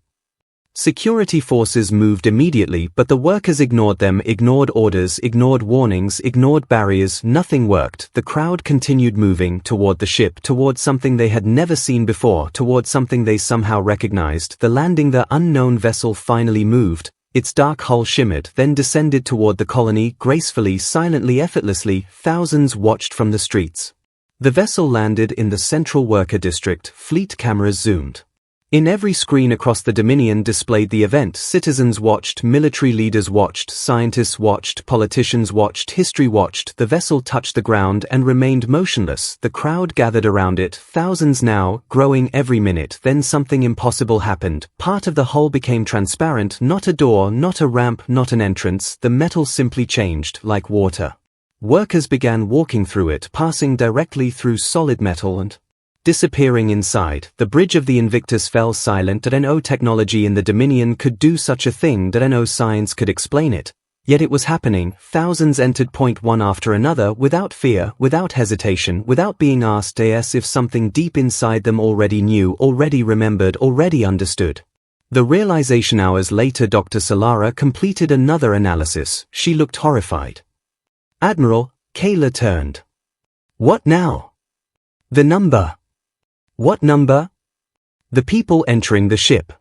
Security forces moved immediately, but the workers ignored them, ignored orders, ignored warnings, ignored barriers. Nothing worked. The crowd continued moving toward the ship, toward something they had never seen before, toward something they somehow recognized. The landing. The unknown vessel finally moved. Its dark hull shimmered, then descended toward the colony, gracefully, silently, effortlessly. Thousands watched from the streets. The vessel landed in the central worker district. Fleet cameras zoomed. In every screen across the Dominion displayed the event. Citizens watched, military leaders watched, scientists watched, politicians watched, history watched. The vessel touched the ground and remained motionless. The crowd gathered around it, thousands now, growing every minute. Then something impossible happened. Part of the hull became transparent, not a door, not a ramp, not an entrance. The metal simply changed, like water. Workers began walking through it, passing directly through solid metal and disappearing inside. The bridge of the Invictus fell silent. No technology in the Dominion could do such a thing. No science could explain it. Yet it was happening. Thousands entered. One after another, without fear, without hesitation, without being asked, as if something deep inside them already knew, already remembered, already understood. The realization. Hours later, Dr. Solara completed another analysis. She looked horrified. Admiral, Kayla turned. What now? The number. What number? The people entering the ship.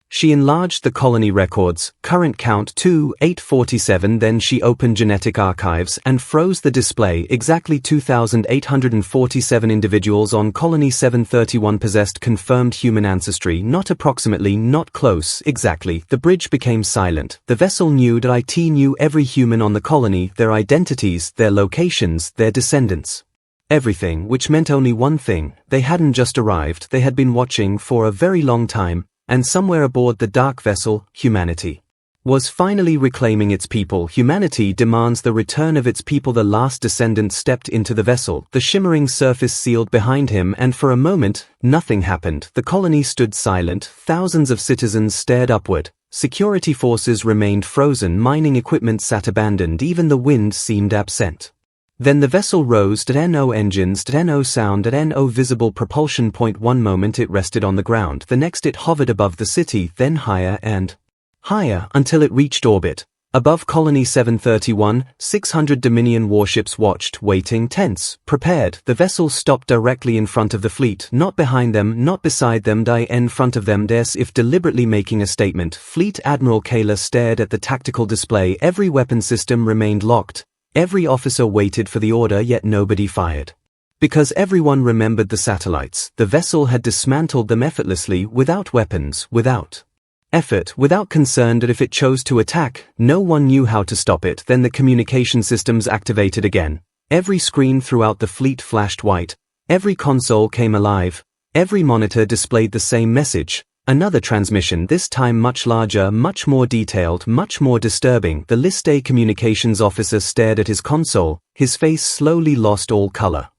She enlarged the colony records, current count 2,847. Then she opened genetic archives and froze the display. Exactly 2,847 individuals on Colony 731 possessed confirmed human ancestry. Not approximately, not close, exactly. The bridge became silent. The vessel knew that IT knew every human on the colony, their identities, their locations, their descendants. Everything, which meant only one thing: they hadn't just arrived, they had been watching for a very long time, and somewhere aboard the dark vessel, humanity was finally reclaiming its people. Humanity demands the return of its people. The last descendant stepped into the vessel, the shimmering surface sealed behind him, and for a moment, nothing happened. The colony stood silent, thousands of citizens stared upward, security forces remained frozen, mining equipment sat abandoned, even the wind seemed absent. Then the vessel rose. No engines, no sound, no visible propulsion point. One moment it rested on the ground, the next it hovered above the city, then higher and higher, until it reached orbit. Above Colony 731, 600 Dominion warships watched, waiting, tense, prepared. The vessel stopped directly in front of the fleet, not behind them, not beside them, in front of them, as if deliberately making a statement. Fleet Admiral Kayla stared at the tactical display. Every weapon system remained locked. Every officer waited for the order, yet nobody fired. Because everyone remembered the satellites. The vessel had dismantled them effortlessly, without weapons, without effort, without concern that if it chose to attack, no one knew how to stop it. Then the communication systems activated again. Every screen throughout the fleet flashed white. Every console came alive. Every monitor displayed the same message. Another transmission, this time much larger, much more detailed, much more disturbing. The Liste communications officer stared at his console. His face slowly lost all color.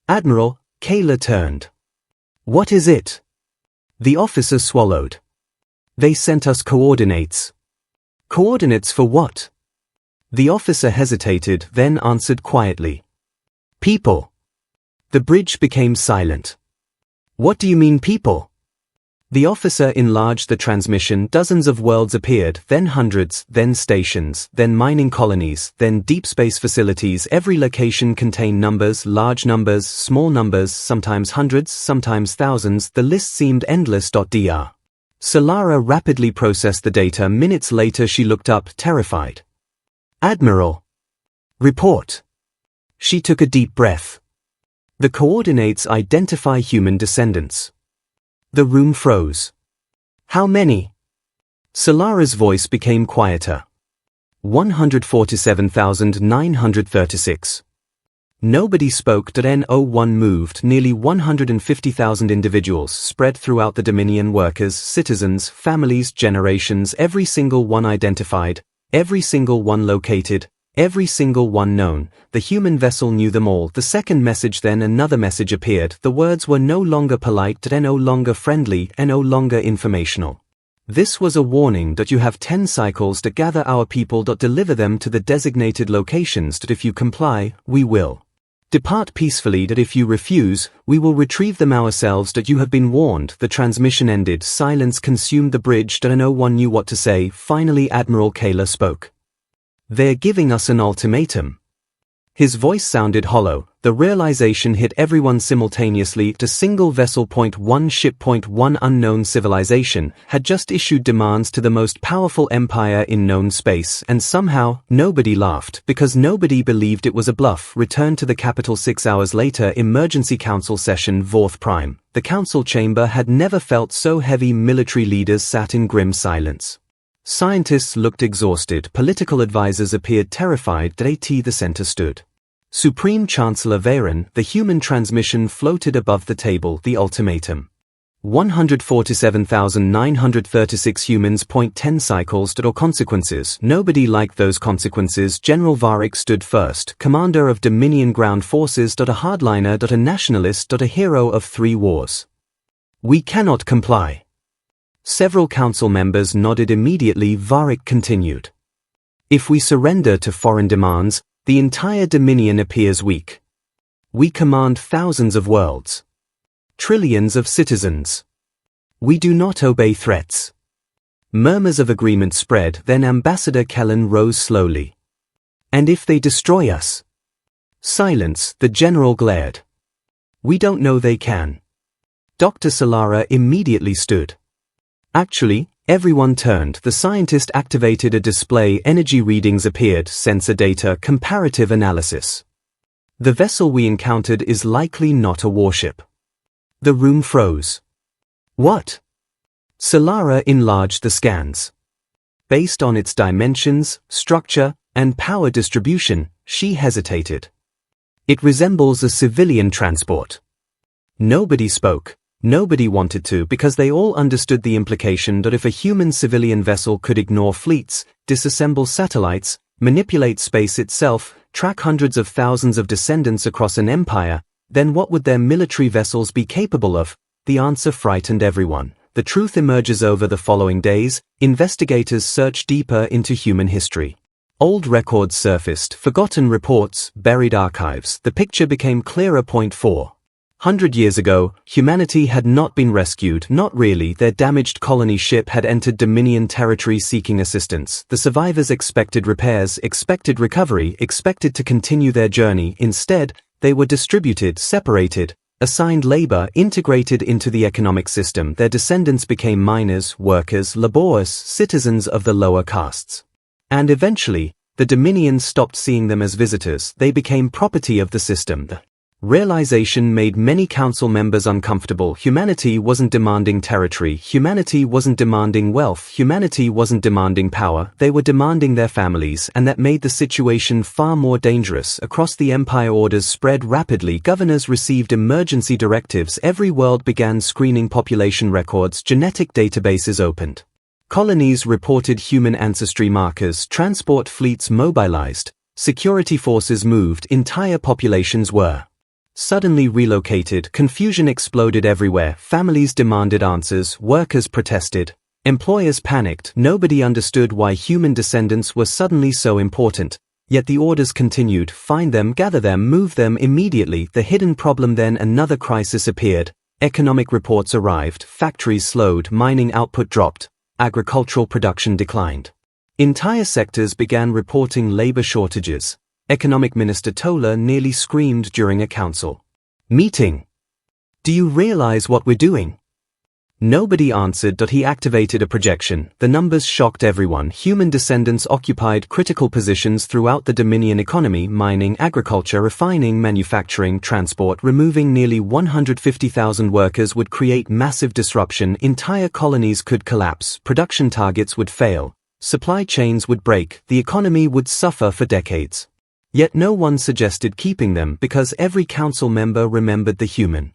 Admiral, Kayla turned. "What is it?" The officer swallowed. "They sent us coordinates." "Coordinates for what?" The officer hesitated, then answered quietly. "People." The bridge became silent. "What do you mean, people?" The officer enlarged the transmission. Dozens of worlds appeared, then hundreds, then stations, then mining colonies, then deep space facilities. Every location contained numbers, large numbers, small numbers, sometimes hundreds, sometimes thousands. The list seemed endless. Dr. Solara rapidly processed the data. Minutes later she looked up, terrified. "Admiral." "Report." She took a deep breath. "The coordinates identify human descendants." The room froze. "How many?" Solara's voice became quieter. 147,936. Nobody spoke. No one moved. Nearly 150,000 individuals spread throughout the Dominion, workers, citizens, families, generations, every single one identified, every single one located, every single one known. The human vessel knew them all. The second message, then another message appeared. The words were no longer polite, no longer friendly, and no longer informational. This was a warning that you have 10 cycles to gather our people. Deliver them to the designated locations. That if you comply, we will depart peacefully. That if you refuse, we will retrieve them ourselves. That you have been warned. The transmission ended. Silence consumed the bridge. That no one knew what to say. Finally Admiral Kayla spoke. "They're giving us an ultimatum." His voice sounded hollow. The realization hit everyone simultaneously. The single vessel, .1 ship, .1 unknown civilization, had just issued demands to the most powerful empire in known space, and somehow, nobody laughed, because nobody believed it was a bluff. Returned to the capital 6 hours later. Emergency council session, Vorth Prime. The council chamber had never felt so heavy. Military leaders sat in grim silence. Scientists looked exhausted. Political advisors appeared terrified. The center stood. Supreme Chancellor Voran. The human transmission floated above the table. The ultimatum. 147,936 humans. 10 cycles. Or consequences. Nobody liked those consequences. General Varik stood first. Commander of Dominion ground forces. A hardliner. A nationalist. A hero of 3 wars. "We cannot comply." Several council members nodded immediately. Varik continued. "If we surrender to foreign demands, the entire Dominion appears weak. We command thousands of worlds. Trillions of citizens. We do not obey threats." Murmurs of agreement spread. Then Ambassador Kellen rose slowly. "And if they destroy us?" Silence. The general glared. "We don't know they can." Dr. Solara immediately stood. Actually, everyone turned. The scientist activated a display. Energy readings appeared. Sensor data. Comparative analysis. "The vessel we encountered is likely not a warship." The room froze. "What?" Solara enlarged the scans. Based on its dimensions, structure, and power distribution, she hesitated. It resembles a civilian transport. Nobody spoke. Nobody wanted to because they all understood the implication that if a human civilian vessel could ignore fleets, disassemble satellites, manipulate space itself, track hundreds of thousands of descendants across an empire, then what would their military vessels be capable of? The answer frightened everyone. The truth emerges over the following days. Investigators search deeper into human history. Old records surfaced, forgotten reports, buried archives. The picture became clearer. 400 years ago, humanity had not been rescued, not really. Their damaged colony ship had entered Dominion territory seeking assistance. The survivors expected repairs, expected recovery, expected to continue their journey. Instead, they were distributed, separated, assigned labor, integrated into the economic system. Their descendants became miners, workers, laborers, citizens of the lower castes. And eventually, the Dominion stopped seeing them as visitors. They became property of the system. The realization made many council members uncomfortable. Humanity wasn't demanding territory. Humanity wasn't demanding wealth. Humanity wasn't demanding power. They were demanding their families, and that made the situation far more dangerous. Across the empire, orders spread rapidly. Governors received emergency directives. Every world began screening population records. Genetic databases opened. Colonies reported human ancestry markers. Transport fleets mobilized. Security forces moved. Entire populations were suddenly relocated. Confusion exploded everywhere. Families demanded answers. Workers protested. Employers panicked. Nobody understood why human descendants were suddenly so important. Yet the orders continued. Find them, gather them, move them immediately. The hidden problem. Then another crisis appeared. Economic reports arrived. Factories slowed. Mining output dropped. Agricultural production declined. Entire sectors began reporting labor shortages. Economic Minister Tola nearly screamed during a council meeting. Do you realize what we're doing? Nobody answered. He activated a projection. The numbers shocked everyone. Human descendants occupied critical positions throughout the Dominion economy: mining, agriculture, refining, manufacturing, transport. Removing nearly 150,000 workers would create massive disruption. Entire colonies could collapse. Production targets would fail. Supply chains would break. The economy would suffer for decades. Yet no one suggested keeping them because every council member remembered the human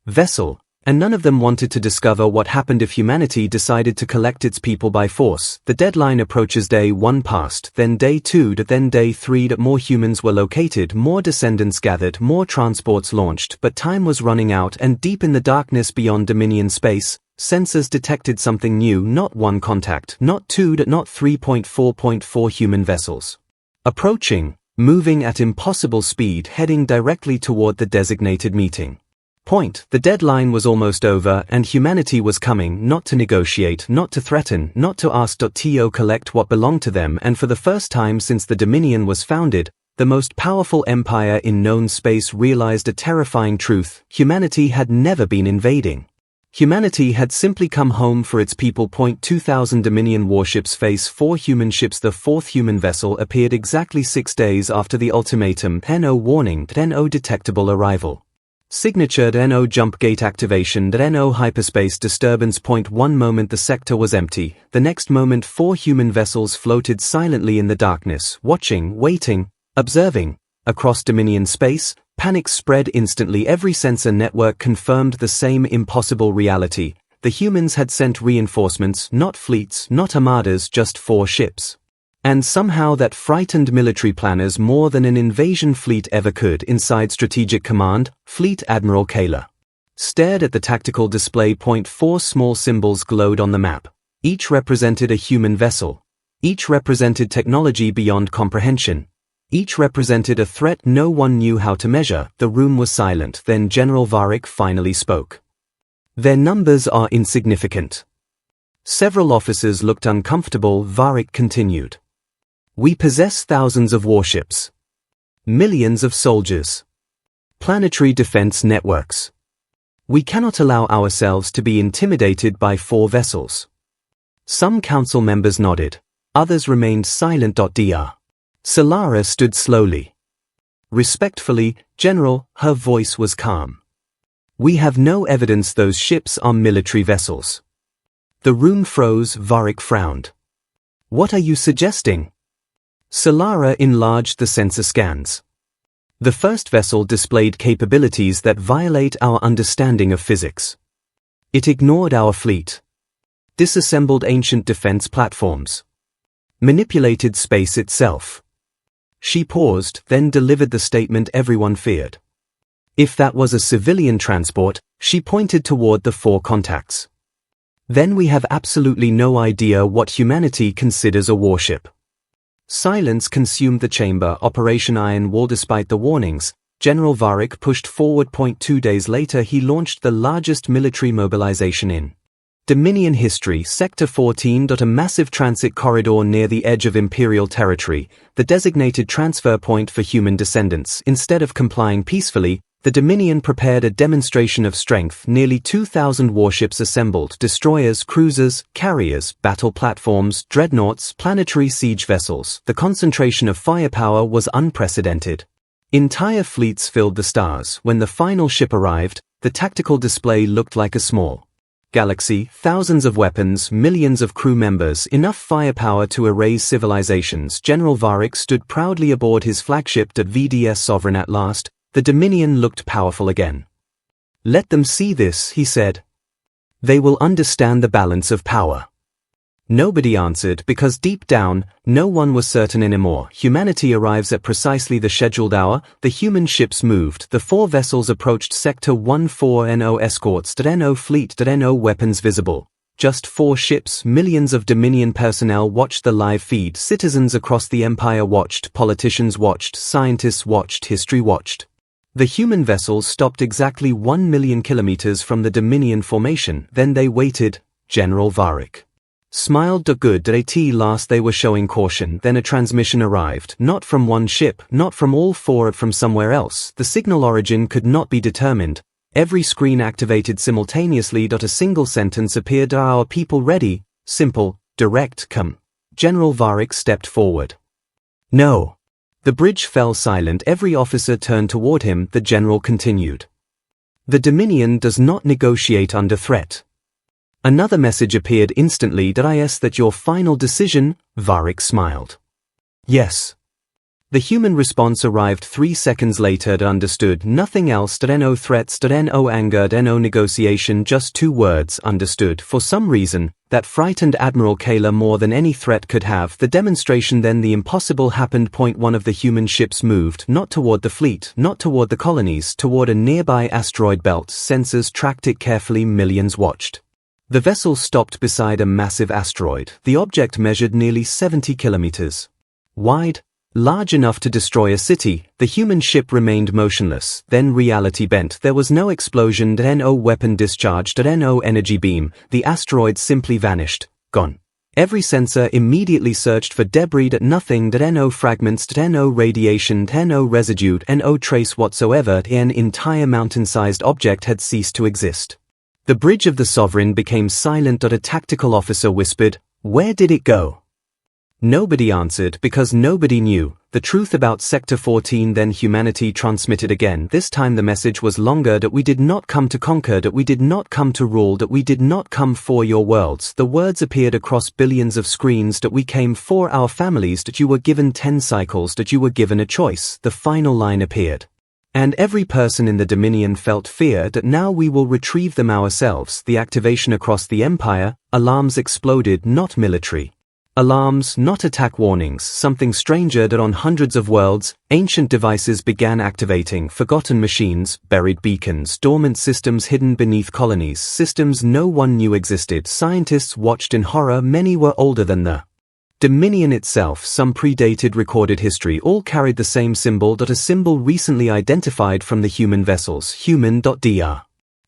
vessel, and none of them wanted to discover what happened if humanity decided to collect its people by force. The deadline approaches. Day 1 passed, then day 2, then day 3. More humans were located, more descendants gathered, more transports launched, but time was running out, and deep in the darkness beyond Dominion space, sensors detected something new. Not one contact, not 2, not 3.4.4 human vessels approaching, moving at impossible speed, heading directly toward the designated meeting point. The deadline was almost over, and humanity was coming, not to negotiate, not to threaten, not to ask to collect what belonged to them. And for the first time since the Dominion was founded, the most powerful empire in known space realized a terrifying truth: humanity had never been invading. Humanity had simply come home for its people. 2,000 Dominion warships face 4 human ships. The 4th human vessel appeared exactly 6 days after the ultimatum. No warning. No detectable arrival. Signature. No jump gate activation. No hyperspace disturbance. 1 moment the sector was empty. The next moment 4 human vessels floated silently in the darkness, watching, waiting, observing. Across Dominion space, panic spread instantly. Every sensor network confirmed the same impossible reality. The humans had sent reinforcements, not fleets, not armadas, just 4 ships. And somehow that frightened military planners more than an invasion fleet ever could. Inside Strategic Command, Fleet Admiral Kayla stared at the tactical display. 4 small symbols glowed on the map. Each represented a human vessel. Each represented technology beyond comprehension. Each represented a threat no one knew how to measure. The room was silent. Then General Varric finally spoke. Their numbers are insignificant. Several officers looked uncomfortable. Varric continued. We possess thousands of warships, millions of soldiers, planetary defense networks. We cannot allow ourselves to be intimidated by 4 vessels. Some council members nodded. Others remained silent. Dr. Solara stood slowly. Respectfully, General, her voice was calm. We have no evidence those ships are military vessels. The room froze. Varric frowned. What are you suggesting? Solara enlarged the sensor scans. The first vessel displayed capabilities that violate our understanding of physics. It ignored our fleet, disassembled ancient defense platforms, manipulated space itself. She paused, then delivered the statement everyone feared. If that was a civilian transport, she pointed toward the 4 contacts. Then we have absolutely no idea what humanity considers a warship. Silence consumed the chamber. Operation Iron Wall. Despite the warnings, General Varric pushed forward. 2 days later he launched the largest military mobilization in Dominion history. Sector 14. A massive transit corridor near the edge of Imperial territory, the designated transfer point for human descendants. Instead of complying peacefully, the Dominion prepared a demonstration of strength. Nearly 2,000 warships assembled, destroyers, cruisers, carriers, battle platforms, dreadnoughts, planetary siege vessels. The concentration of firepower was unprecedented. Entire fleets filled the stars. When the final ship arrived, the tactical display looked like a small galaxy. Thousands of weapons, millions of crew members, enough firepower to erase civilizations. General Varric stood proudly aboard his flagship VDS Sovereign. At last, the Dominion looked powerful again. Let them see this, he said. They will understand the balance of power. Nobody answered because deep down, no one was certain anymore. Humanity arrives at precisely the scheduled hour. The human ships moved. The 4 vessels approached Sector 14. No escorts. No fleet. No weapons visible. Just 4 ships. Millions of Dominion personnel watched the live feed. Citizens across the Empire watched. Politicians watched. Scientists watched. History watched. The human vessels stopped exactly 1 million kilometers from the Dominion formation. Then they waited. General Varric smiled. Good. At last they were showing caution. Then a transmission arrived. Not from one ship, not from all 4, from somewhere else. The signal origin could not be determined. Every screen activated simultaneously. A single sentence appeared. Our people ready? Simple, direct. Come. General Varric stepped forward. No. The bridge fell silent. Every officer turned toward him. The general continued. The Dominion does not negotiate under threat. Another message appeared instantly. Is that your final decision? Varric smiled. Yes. The human response arrived 3 seconds later. Understood. Nothing else. No threats. No anger. No negotiation. Just 2 words. Understood. For some reason, that frightened Admiral Kayla more than any threat could have. The demonstration. Then the impossible happened. One of the human ships moved, not toward the fleet, not toward the colonies, toward a nearby asteroid belt. Sensors tracked it carefully. Millions watched. The vessel stopped beside a massive asteroid. The object measured nearly 70 kilometers wide, large enough to destroy a city. The human ship remained motionless. Then reality bent. There was no explosion. No weapon discharge. No energy beam. The asteroid simply vanished. Gone. Every sensor immediately searched for debris. Nothing. No fragments. No radiation. No residue. No trace whatsoever. An entire mountain-sized object had ceased to exist. The bridge of the Sovereign became silent. A tactical officer whispered, "Where did it go?" Nobody answered because nobody knew the truth about Sector 14. Then humanity transmitted again. This time the message was longer. That we did not come to conquer. That we did not come to rule. That we did not come for your worlds. The words appeared across billions of screens. That we came for our families. That you were given 10 cycles. That you were given a choice. The final line appeared. And every person in the Dominion felt fear. That now we will retrieve them ourselves. The activation across the Empire. Alarms exploded. Not military alarms, not attack warnings. Something stranger. That on hundreds of worlds, ancient devices began activating. Forgotten machines, buried beacons, dormant systems hidden beneath colonies, systems no one knew existed. Scientists watched in horror. Many were older than the Dominion itself. Some predated recorded history. All carried the same symbol. A symbol recently identified from the human vessels. Human.dr.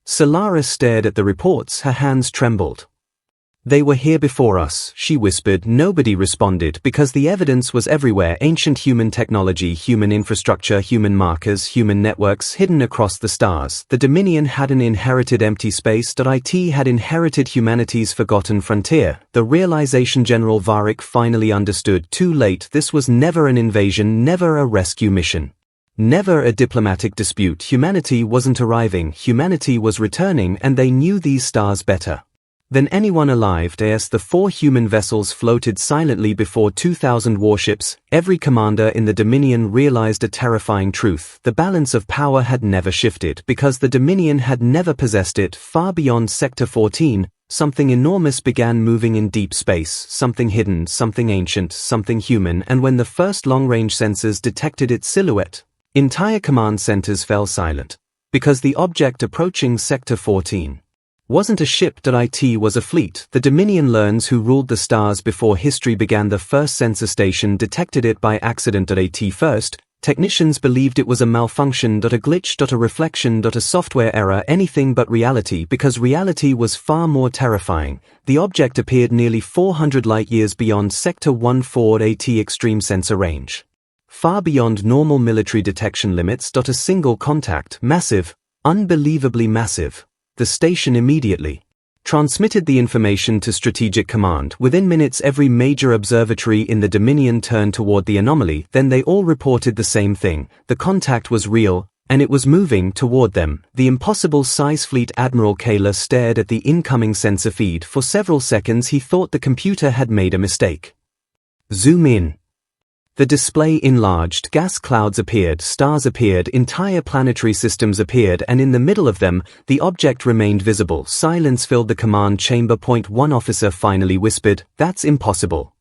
Solara stared at the reports. Her hands trembled. They were here before us, she whispered. Nobody responded because the evidence was everywhere. Ancient human technology, human infrastructure, human markers, human networks hidden across the stars. The Dominion hadn't inherited empty space. It had inherited humanity's forgotten frontier. The realization General Varric finally understood. Too late. This was never an invasion, never a rescue mission. Never a diplomatic dispute. Humanity wasn't arriving. Humanity was returning, and they knew these stars better than anyone alive. As the 4 human vessels floated silently before 2,000 warships, every commander in the Dominion realized a terrifying truth: the balance of power had never shifted because the Dominion had never possessed it. Far beyond Sector 14, something enormous began moving in deep space, something hidden, something ancient, something human, and when the first long-range sensors detected its silhouette, entire command centers fell silent. Because the object approaching Sector 14 wasn't a ship. It was a fleet. The Dominion learns who ruled the stars before history began. The first sensor station detected it by accident. At first, technicians believed it was a malfunction. A glitch. A reflection. A software error. Anything but reality, because reality was far more terrifying. The object appeared nearly 400 light-years beyond Sector 14 at extreme sensor range. Far beyond normal military detection limits. A single contact, massive, unbelievably massive. The station immediately transmitted the information to Strategic Command. Within minutes, every major observatory in the Dominion turned toward the anomaly. Then they all reported the same thing: the contact was real, and it was moving toward them. The impossible size. Fleet Admiral Kaler stared at the incoming sensor feed. For several seconds he thought the computer had made a mistake. Zoom in. The display enlarged, gas clouds appeared, stars appeared, entire planetary systems appeared, and in the middle of them, the object remained visible. Silence filled the command chamber. One officer finally whispered, "That's impossible."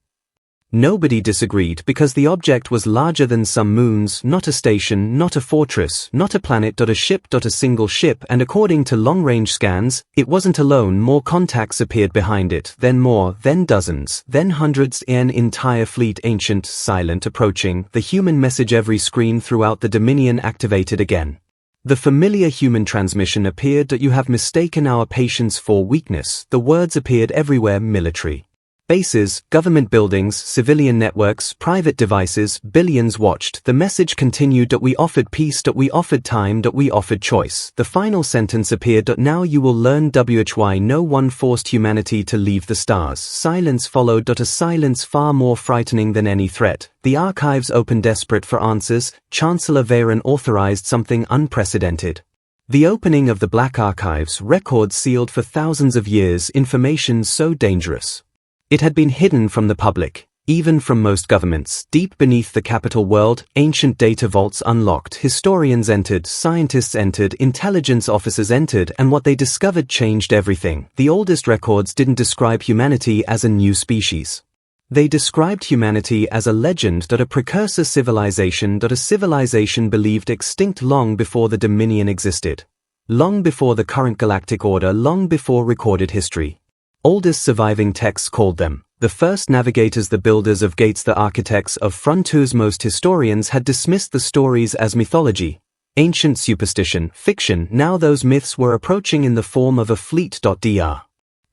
Nobody disagreed because the object was larger than some moons, not a station, not a fortress, not a planet. A ship. A single ship, and according to long-range scans, it wasn't alone. More contacts appeared behind it, then more, then dozens, then hundreds. An entire fleet, ancient, silent, approaching. The human message. Every screen throughout the Dominion activated again. The familiar human transmission appeared: that you have mistaken our patience for weakness. The words appeared everywhere: military bases, government buildings, civilian networks, private devices. Billions watched. The message continued: that we offered peace, that we offered time, that we offered choice. The final sentence appeared: that now you will learn why no one forced humanity to leave the stars. Silence followed. A silence far more frightening than any threat. The archives opened, desperate for answers. Chancellor Voran authorized something unprecedented. The opening of the Black Archives, records sealed for thousands of years, information so dangerous it had been hidden from the public, even from most governments. Deep beneath the capital world, ancient data vaults unlocked. Historians entered, scientists entered, intelligence officers entered, and what they discovered changed everything. The oldest records didn't describe humanity as a new species. They described humanity as a legend, that a precursor civilization, that a civilization believed extinct long before the Dominion existed. Long before the current galactic order, long before recorded history. Oldest surviving texts called them the first navigators, the builders of gates, the architects of frontiers. Most historians had dismissed the stories as mythology, ancient superstition, fiction. Now those myths were approaching in the form of a fleet. Dr.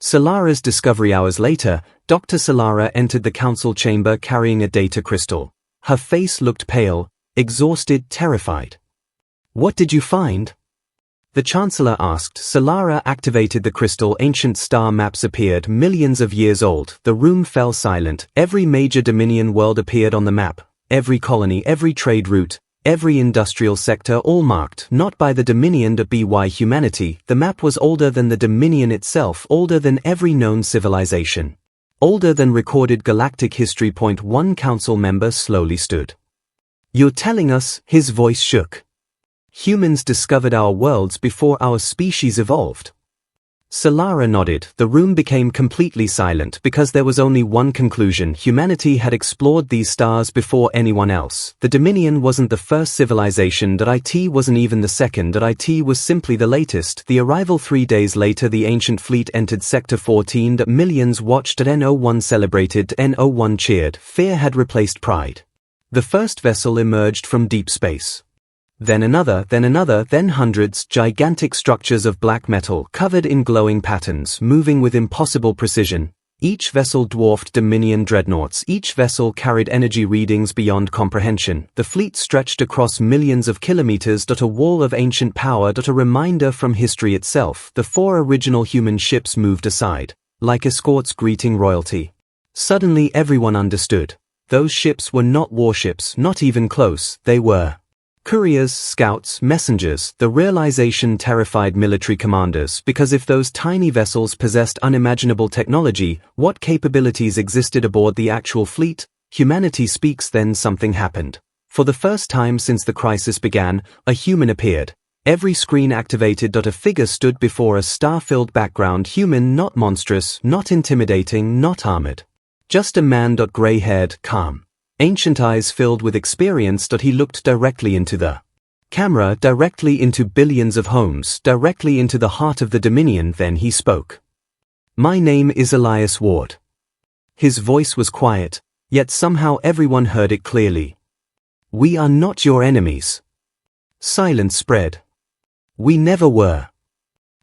Solara's discovery. Hours later, Dr. Solara entered the council chamber carrying a data crystal. Her face looked pale, exhausted, terrified. "What did you find?" the Chancellor asked. Solara activated the crystal. Ancient star maps appeared, millions of years old. The room fell silent. Every major Dominion world appeared on the map. Every colony, every trade route, every industrial sector, all marked not by the Dominion but by humanity. The map was older than the Dominion itself, older than every known civilization, older than recorded galactic history. One council member slowly stood. "You're telling us," his voice shook, "humans discovered our worlds before our species evolved?" Solara nodded. The room became completely silent because there was only one conclusion: humanity had explored these stars before anyone else. The Dominion wasn't the first civilization. It wasn't even the second. It was simply the latest. The arrival 3 days later, the ancient fleet entered Sector 14. Millions watched. N01 celebrated. N01 cheered. Fear had replaced pride. The first vessel emerged from deep space. Then another, then hundreds, gigantic structures of black metal, covered in glowing patterns, moving with impossible precision. Each vessel dwarfed Dominion dreadnoughts. Each vessel carried energy readings beyond comprehension. The fleet stretched across millions of kilometers. A wall of ancient power. A reminder from history itself. The 4 original human ships moved aside, like escorts greeting royalty. Suddenly everyone understood. Those ships were not warships, not even close. They were Couriers, scouts, messengers, the realization terrified military commanders because if those tiny vessels possessed unimaginable technology, what capabilities existed aboard the actual fleet? Humanity speaks. Then something happened. For the first time since the crisis began, a human appeared. Every screen activated. A figure stood before a star-filled background, human, not monstrous, not intimidating, not armored. Just a man. Gray-haired, calm. Ancient eyes filled with experience. He looked directly into the camera, directly into billions of homes, directly into the heart of the Dominion. Then he spoke. My name is Elias Ward. His voice was quiet, yet somehow everyone heard it clearly. We are not your enemies. Silence spread. We never were.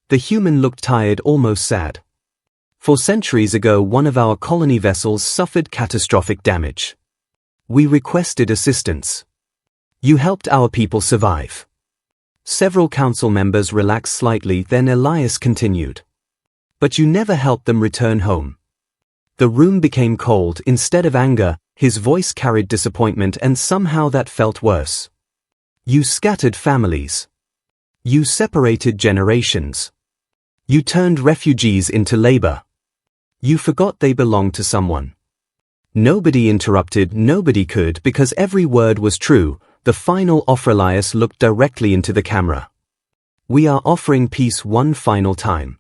The human looked tired, almost sad. For centuries ago, one of our colony vessels suffered catastrophic damage. We requested assistance. You helped our people survive. Several council members relaxed slightly, then Elias continued. But you never helped them return home. The room became cold. Instead of anger, his voice carried disappointment, and somehow that felt worse. You scattered families. You separated generations. You turned refugees into labor. You forgot they belonged to someone. Nobody interrupted, nobody could, because every word was true. The final offer. Elias looked directly into the camera. We are offering peace one final time.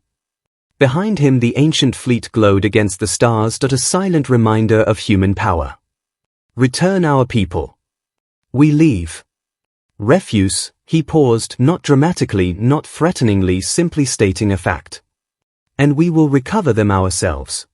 Behind him the ancient fleet glowed against the stars. A silent reminder of human power. Return our people. We leave. Refuse. He paused, not dramatically, not threateningly, simply stating a fact. And we will recover them ourselves.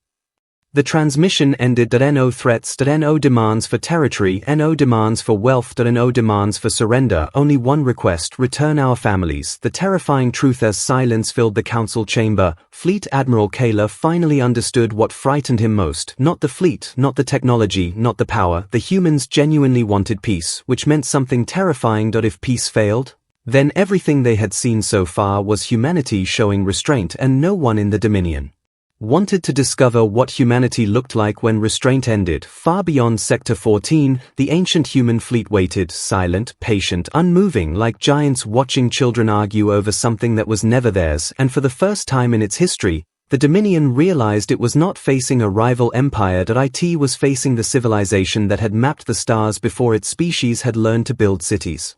The transmission ended. No threats. No demands for territory. No demands for wealth. No demands for surrender. Only one request: return our families. The terrifying truth. As silence filled the council chamber, Fleet Admiral Kayla finally understood what frightened him most. Not the fleet, not the technology, not the power. The humans genuinely wanted peace, which meant something terrifying. If peace failed, then everything they had seen so far was humanity showing restraint, and no one in the Dominion wanted to discover what humanity looked like when restraint ended. Far beyond Sector 14, the ancient human fleet waited, silent, patient, unmoving, like giants watching children argue over something that was never theirs. And for the first time in its history, the Dominion realized it was not facing a rival empire. It was facing the civilization that had mapped the stars before its species had learned to build cities.